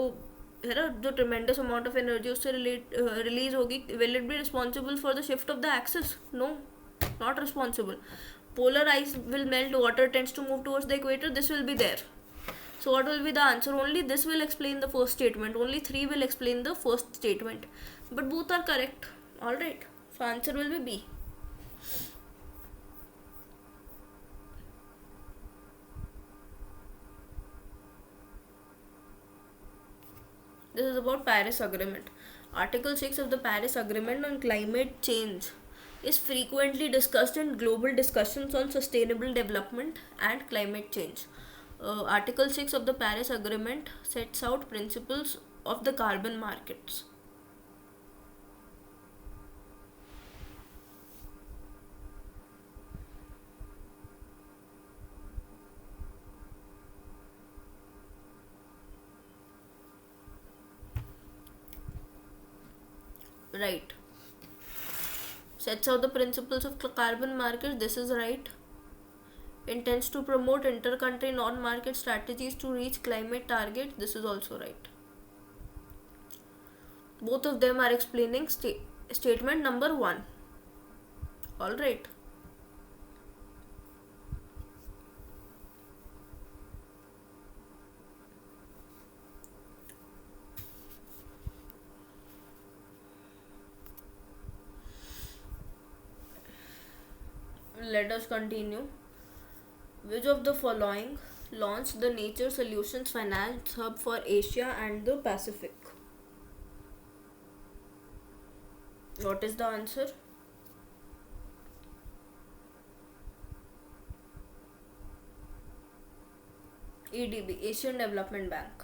है ना, जो ट्रिमेंडस अमाउंट ऑफ एनर्जी उससे रिलीज होगी, will it be responsible for the shift of the axis? No, not responsible. Polar ice will melt, water tends to move towards the equator, this will be there. So what will be the answer? Only this will explain the first statement. Only 3 will explain the first statement. But both are correct. Alright. So answer will be B. This is about Paris Agreement. Article 6 of the Paris Agreement on Climate Change is frequently discussed in global discussions on sustainable development and climate change. Article 6 of the Paris Agreement sets out principles of the carbon markets. Right. Sets out the principles of carbon markets. This is right. Intends to promote inter-country non-market strategies to reach climate targets. This is also right. Both of them are explaining statement number 1. Alright. let us continue. Which of the following launched the Nature Solutions Finance Hub for Asia and the Pacific? What is the answer? EDB, Asian development bank.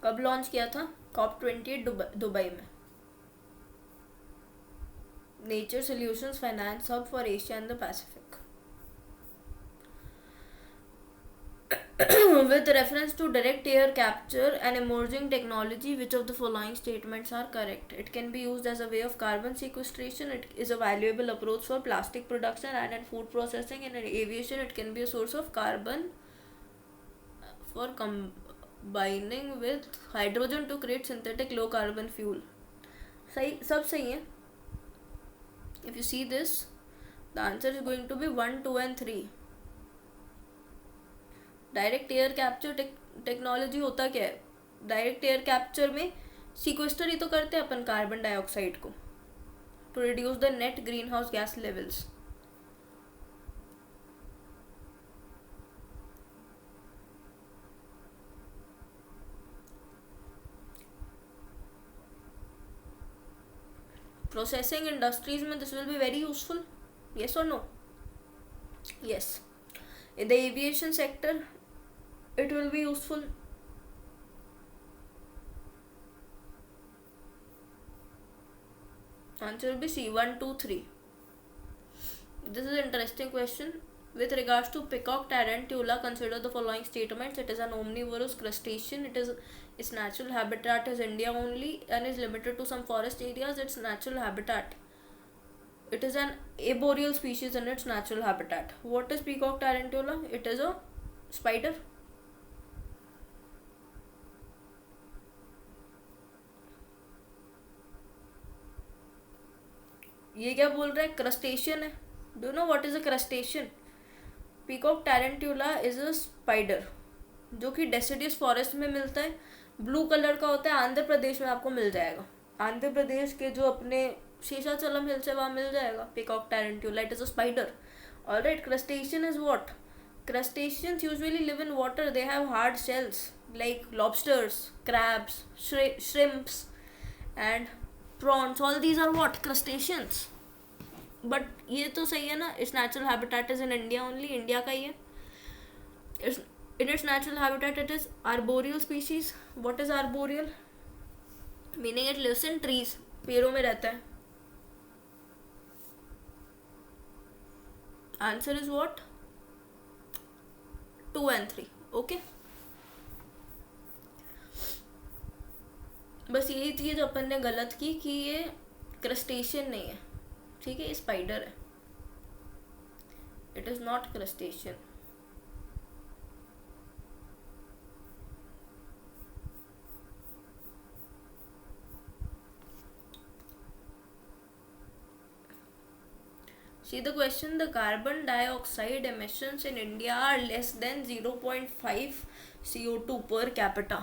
कब launch किया था? COP28 Dubai में. Nature solutions finance hub for Asia and the Pacific. With reference to direct air capture, an emerging technology, which of the following statements are correct? It can be used as a way of carbon sequestration. It is a valuable approach for plastic production and in food processing. And in aviation, it can be a source of carbon for combining with hydrogen to create synthetic low carbon fuel. सही, सब सही है. If you see this, the answer is going to be 1, 2 and 3. Direct air capture technology होता क्या है? Direct air capture में सीक्वेस्टर ही तो करते हैं अपन कार्बन डाइऑक्साइड को to reduce the net greenhouse gas levels. Processing industries में this will be very useful. Yes और no? Yes. In the aviation sector, it will be useful. Answer will be C, 1, 2, 3. This is an interesting question. With regards to peacock tarantula, consider the following statements. It is an omnivorous crustacean. Its natural habitat is India only and is limited to some forest areas. Its natural habitat. It is an arboreal species in its natural habitat. What is peacock tarantula? It is a spider. ये क्या बोल रहा है? Crustacean है. Do know what is a crustacean? Peacock tarantula is a spider जो कि deciduous forest में मिलता है. ब्लू कलर का होता है. आंध्र प्रदेश में आपको मिल जाएगा. आंध्र प्रदेश के जो अपने शेषाचलम हिल से वहाँ मिल जाएगा peacock tarantula. It is a spider. Alright. Crustacean is what? Crustaceans usually live in water. They have hard shells like lobsters, crabs, shrimps and prawns. All these are what? Crustaceans. But ये तो सही है ना. Its natural habitat is in India only. India का ही है. In its natural habitat it is arboreal species. What is arboreal? Meaning it lives in trees. पेड़ों में रहता है. Answer is what? 2 and 3. Okay. बस यही चीज अपन ने गलत की कि ये क्रस्टेशियन नहीं है. ठीक है, ये स्पाइडर है. It is not crustacean. See the question. The carbon dioxide emissions in India are less than 0.5 CO2 per capita.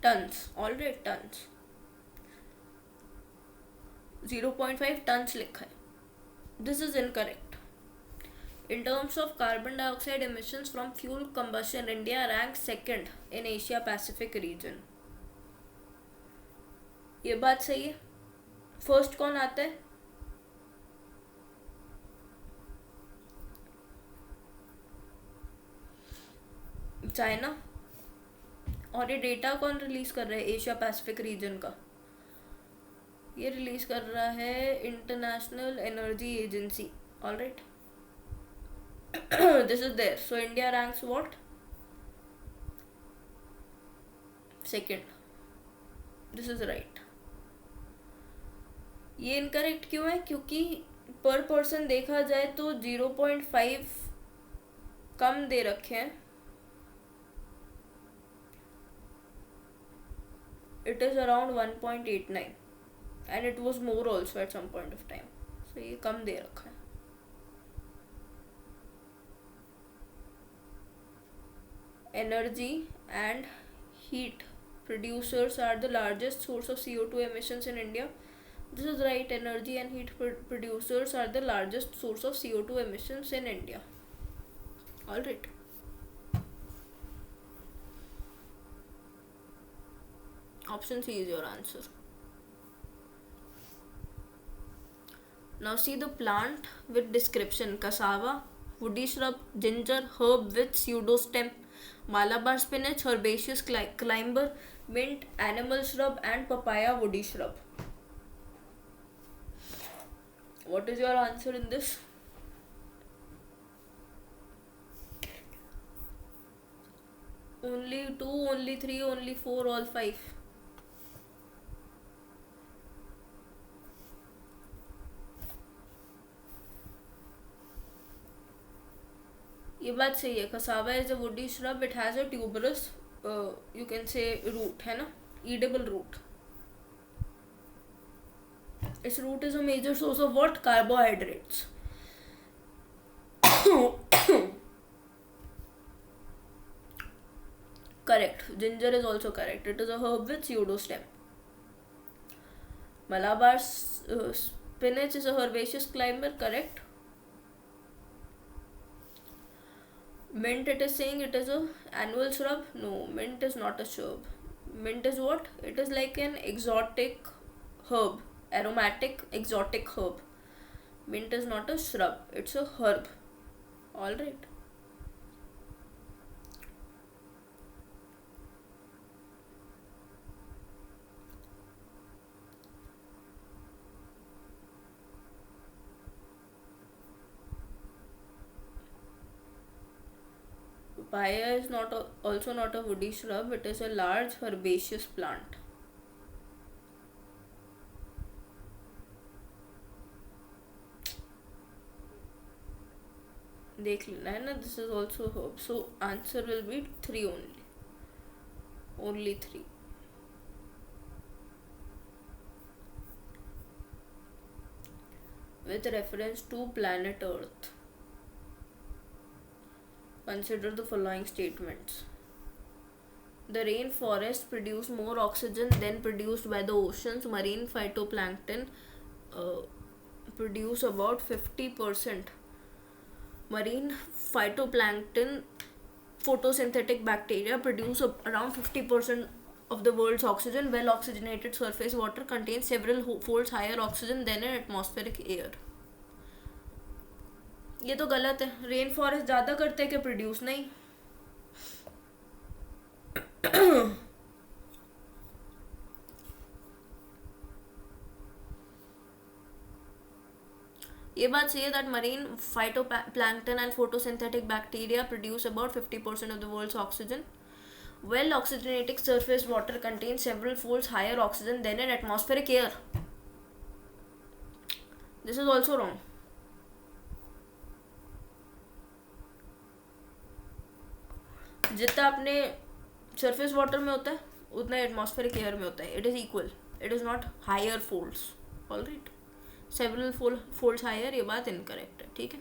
Tons. Alright, tons. 0.5 tons लिखा है. This is incorrect. In terms of carbon dioxide emissions from fuel combustion, India ranks second in Asia Pacific region. ये बात सही है. First कौन आता है? China. और ये डेटा कौन रिलीज कर रहा है एशिया पैसिफिक रीजन का? ये रिलीज कर रहा है international energy agency. Alright. This is there. So India ranks what? Second. This is right. ये इनकरेक्ट क्यों है? क्योंकि पर पर्सन देखा जाए तो 0.5 कम दे रखे हैं. It is around 1.89 and it was more also at some point of time. So ये कम दे रखा है. Energy and heat producers are the largest source of CO2 emissions in India? This is right. Energy and heat producers are the largest source of CO2 emissions in India. Alright. Option C is your answer. Now see the plant with description: cassava, woody shrub, ginger, herb with pseudostem, Malabar spinach, herbaceous climber, mint, animal shrub, and papaya woody shrub. What is your answer in this? Only 2, only 3, only 4, all 5. ये बात सही है. Cassava is a woody shrub. It has a tuberous, you can say, root, है ना? Edible root. Its root is a major source of what? Carbohydrates. Correct. Ginger is also correct. It is a herb with pseudostem. Malabar spinach is a herbaceous climber. Correct. Mint, it is saying it is a annual shrub. No, mint is not a shrub. Mint is what? It is like an exotic herb, aromatic exotic herb. Mint is not a shrub, it's a herb. Alright. Papaya is also not a woody shrub. It is a large herbaceous plant. देख लेना है ना. This is also herb. So answer will be 3 only. Only 3. With reference to planet Earth, consider the following statements. The rainforests produce more oxygen than produced by the oceans. Marine phytoplankton produce about 50%. Marine phytoplankton photosynthetic bacteria produce around 50% of the world's oxygen. Well oxygenated surface water contains several folds higher oxygen than an atmospheric air. ये तो गलत है. Rain forest ज़्यादा करते हैं कि produce नहीं. ये बात सही है that marine phytoplankton and photosynthetic bacteria produce about 50% of the world's oxygen. Well oxygenated surface water contains several folds higher oxygen than an atmospheric air. This is also wrong. जितना अपने surface water में होता है उतना atmospheric air में होता है. It is equal. It is not higher folds. Alright. Several folds higher, ये बात incorrect है. ठीक है.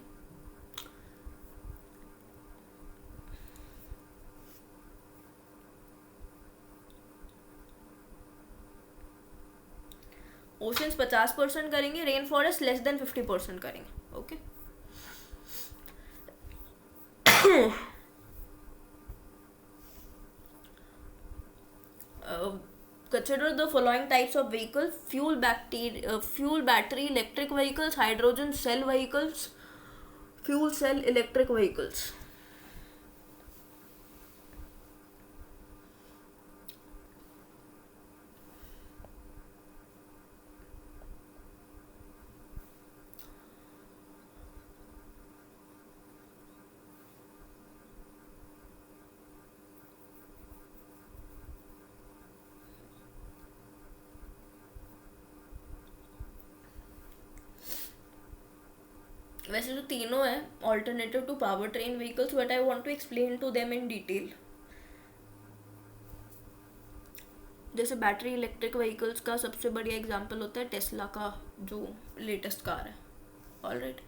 Oceans 50% करेंगे, रेन फॉरेस्ट लेस देन 50% करेंगे. Okay. Consider the following types of vehicles: fuel battery electric vehicles, hydrogen cell vehicles, fuel cell electric vehicles. वैसे जो तीनों है alternative to power train vehicles, but I want to explain to them in detail. जैसे battery electric vehicles का सबसे बढ़िया example होता है टेस्ला का जो लेटेस्ट कार है. Alright.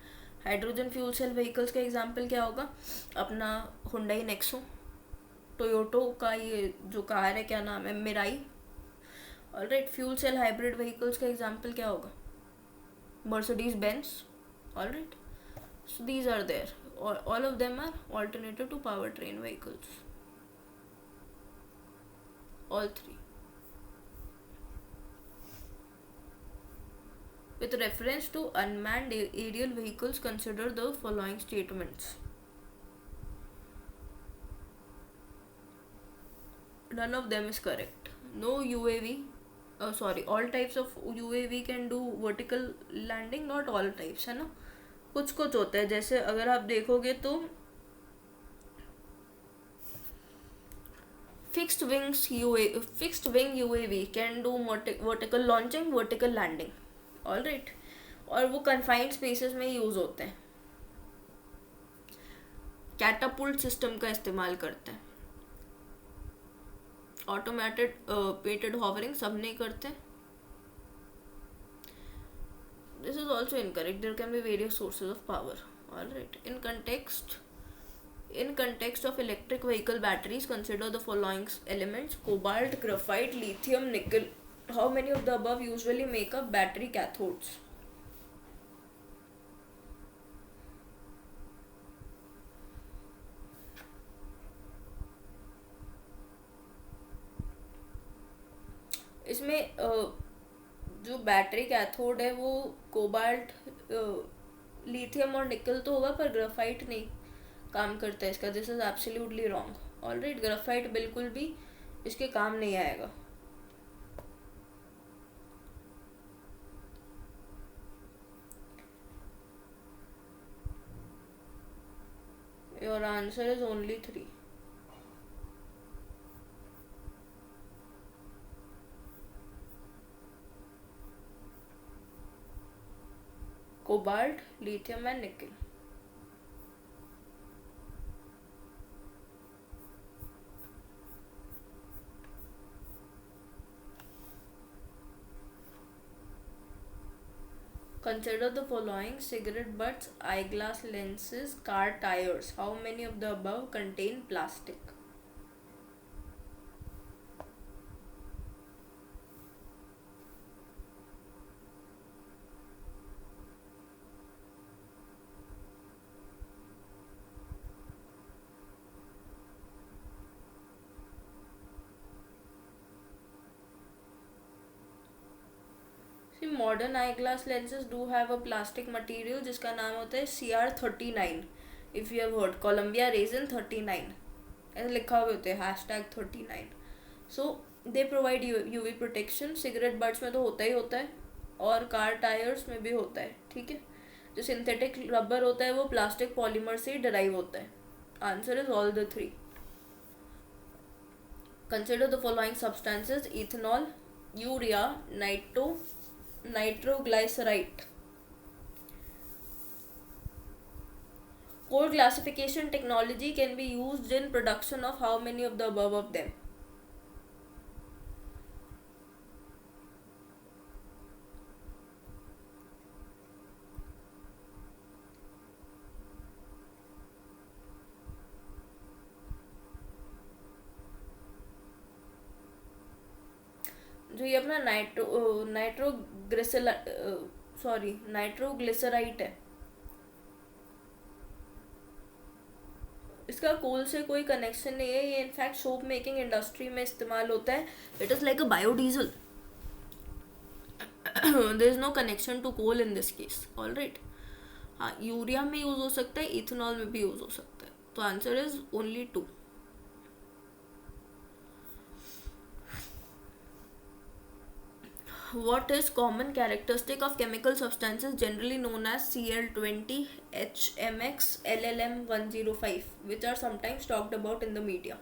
Hydrogen fuel cell vehicles का एग्जांपल क्या होगा? अपना हुंडई नेक्सो. टोयोटो का ये जो कार है, क्या नाम है, Mirai. Alright, fuel cell hybrid vehicles का एग्जांपल क्या होगा? Mercedes Benz. Alright, so these are there. All of them are alternative to powertrain vehicles, all three. With reference to unmanned aerial vehicles, consider the following statements. None of them is correct. No UAV, sorry, all types of UAV can do vertical landing, not all types, है ना, कुछ कुछ होता है। जैसे अगर आप देखोगे तो fixed wing UAV can do vertical launching, vertical landing, all right, और वो confined spaces में यूज होते हैं। कैटापुल्ट सिस्टम का इस्तेमाल करते हैं। ऑटोमेटेड पेटेड हॉवरिंग सब नहीं करते। This is also incorrect, there can be various sources of power, alright. In context of electric vehicle batteries, consider the following elements: cobalt, graphite, lithium, nickel. How many of the above usually make up battery cathodes? इसमें जो battery cathode है वो cobalt, lithium और निकल तो होगा, पर graphite नहीं काम करता है इसका। This is absolutely wrong. Alright, graphite बिल्कुल भी इसके काम नहीं आएगा। Your answer is only 3। cobalt, lithium and nickel. Consider the following: cigarette butts, eyeglass lenses, car tires. How many of the above contain plastic? Modern eye glass lenses do have a plastic material जिसका नाम होता है CR39। If you have heard, Columbia resin 39 ऐसे लिखा हुआ होता है, #39। So they provide UV protection. Cigarette butts में तो होता ही होता है, और कार टायर्स में भी होता है, ठीक है। जो सिंथेटिक रबर होता है वो प्लास्टिक पॉलीमर से ही डिराइव होता है। Answer is all the 3। Consider the following substances: ethanol, urea, nitroglycerite. Code classification technology can be used in production of how many of the above of them? जो ये अपना नाइट्रोग्लिसराइट है, इसका कोल से कोई कनेक्शन नहीं है। ये इनफैक्ट सोप मेकिंग इंडस्ट्री में इस्तेमाल होता है। It is like a biodiesel. There is no connection to coal in this case, alright. हाँ, यूरिया में यूज हो सकता है, इथेनॉल में भी यूज हो सकता है। तो answer is only 2। What is common characteristic of chemical substances generally known as Cl20, HMX, LLM105, which are sometimes talked about in the media?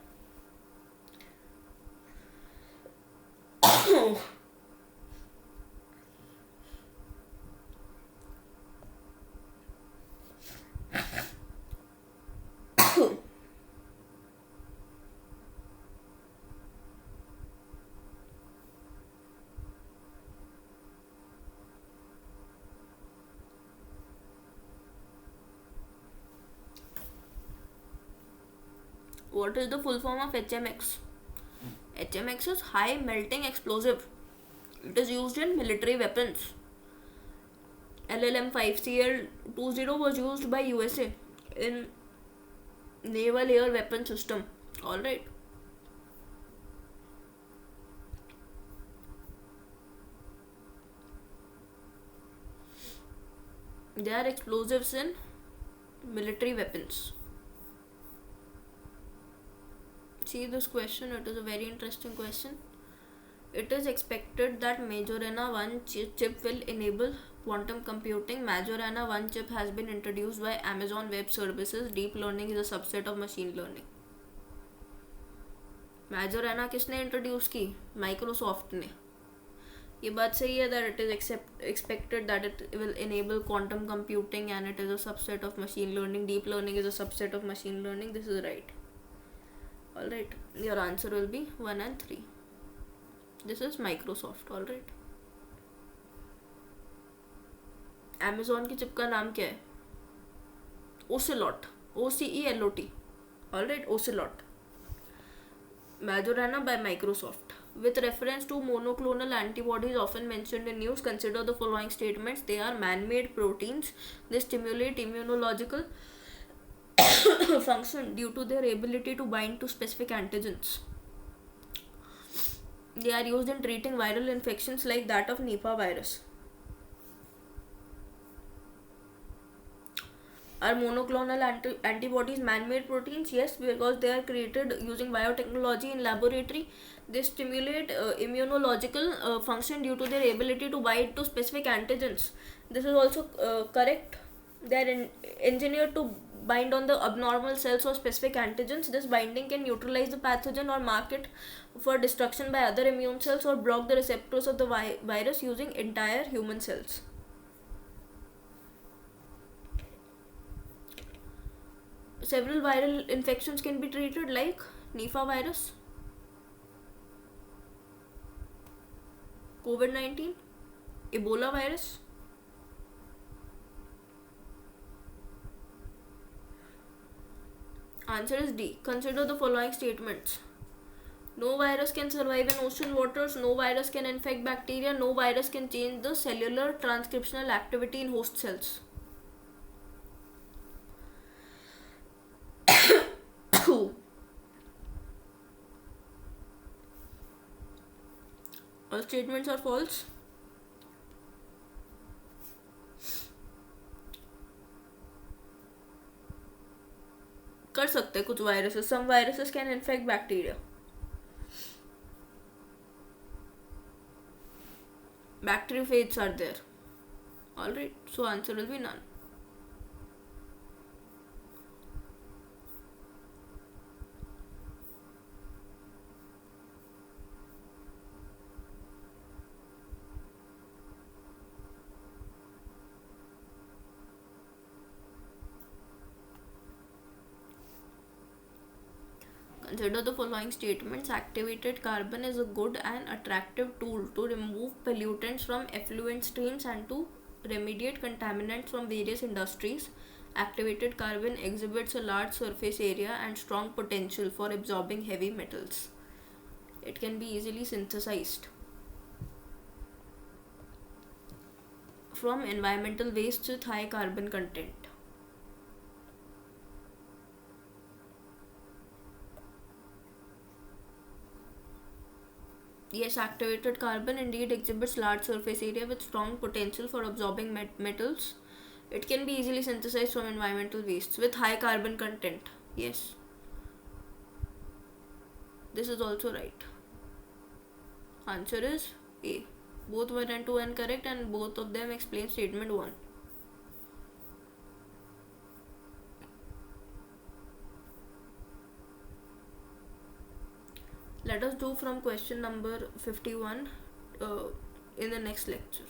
What is the full form of HMX? HMX is high melting explosive. It is used in military weapons. LLM 5CL20 was used by USA in naval air weapon system. Alright. They are explosives in military weapons. See this question, it is a very interesting question. It is expected that Majorana 1 chip will enable quantum computing. Majorana 1 chip has been introduced by Amazon Web Services. Deep learning is a subset of machine learning. Majorana किसने introduce की? Microsoft ने. ये बात सही है that it is expected that it will enable quantum computing and it is a subset of machine learning. Deep learning is a subset of machine learning. This is right. Alright, your answer will be 1 and 3. This is Microsoft. Alright. Amazon की chip का नाम क्या है? Ocelot. OCELOT. Alright, Ocelot. Majorana by Microsoft. With reference to monoclonal antibodies often mentioned in news, consider the following statements. They are man-made proteins. They stimulate immunological function due to their ability to bind to specific antigens. They are used in treating viral infections like that of Nipah virus. Are monoclonal antibodies man-made proteins? Yes, because they are created using biotechnology in laboratory. They stimulate immunological function due to their ability to bind to specific antigens. This is also correct. They are engineered to bind on the abnormal cells or specific antigens. This binding can neutralize the pathogen or mark it for destruction by other immune cells or block the receptors of the virus using entire human cells. Several viral infections can be treated like Nipah virus, COVID-19, Ebola virus. Answer is D. Consider the following statements. No virus can survive in ocean waters. No virus can infect bacteria. No virus can change the cellular transcriptional activity in host cells. All statements are false. कर सकते कुछ viruses. Some viruses can infect bacteria. Bacteriophages are there. Alright, so answer will be none. Consider the following statements. Activated carbon is a good and attractive tool to remove pollutants from effluent streams and to remediate contaminants from various industries. Activated carbon exhibits a large surface area and strong potential for absorbing heavy metals. It can be easily synthesized from environmental wastes with high carbon content. Yes, activated carbon indeed exhibits large surface area with strong potential for absorbing metals. It can be easily synthesized from environmental wastes with high carbon content. Yes. This is also right. Answer is A. Both 1 and 2 are correct and both of them explain statement 1. Let us do from question number 51 in the next lecture.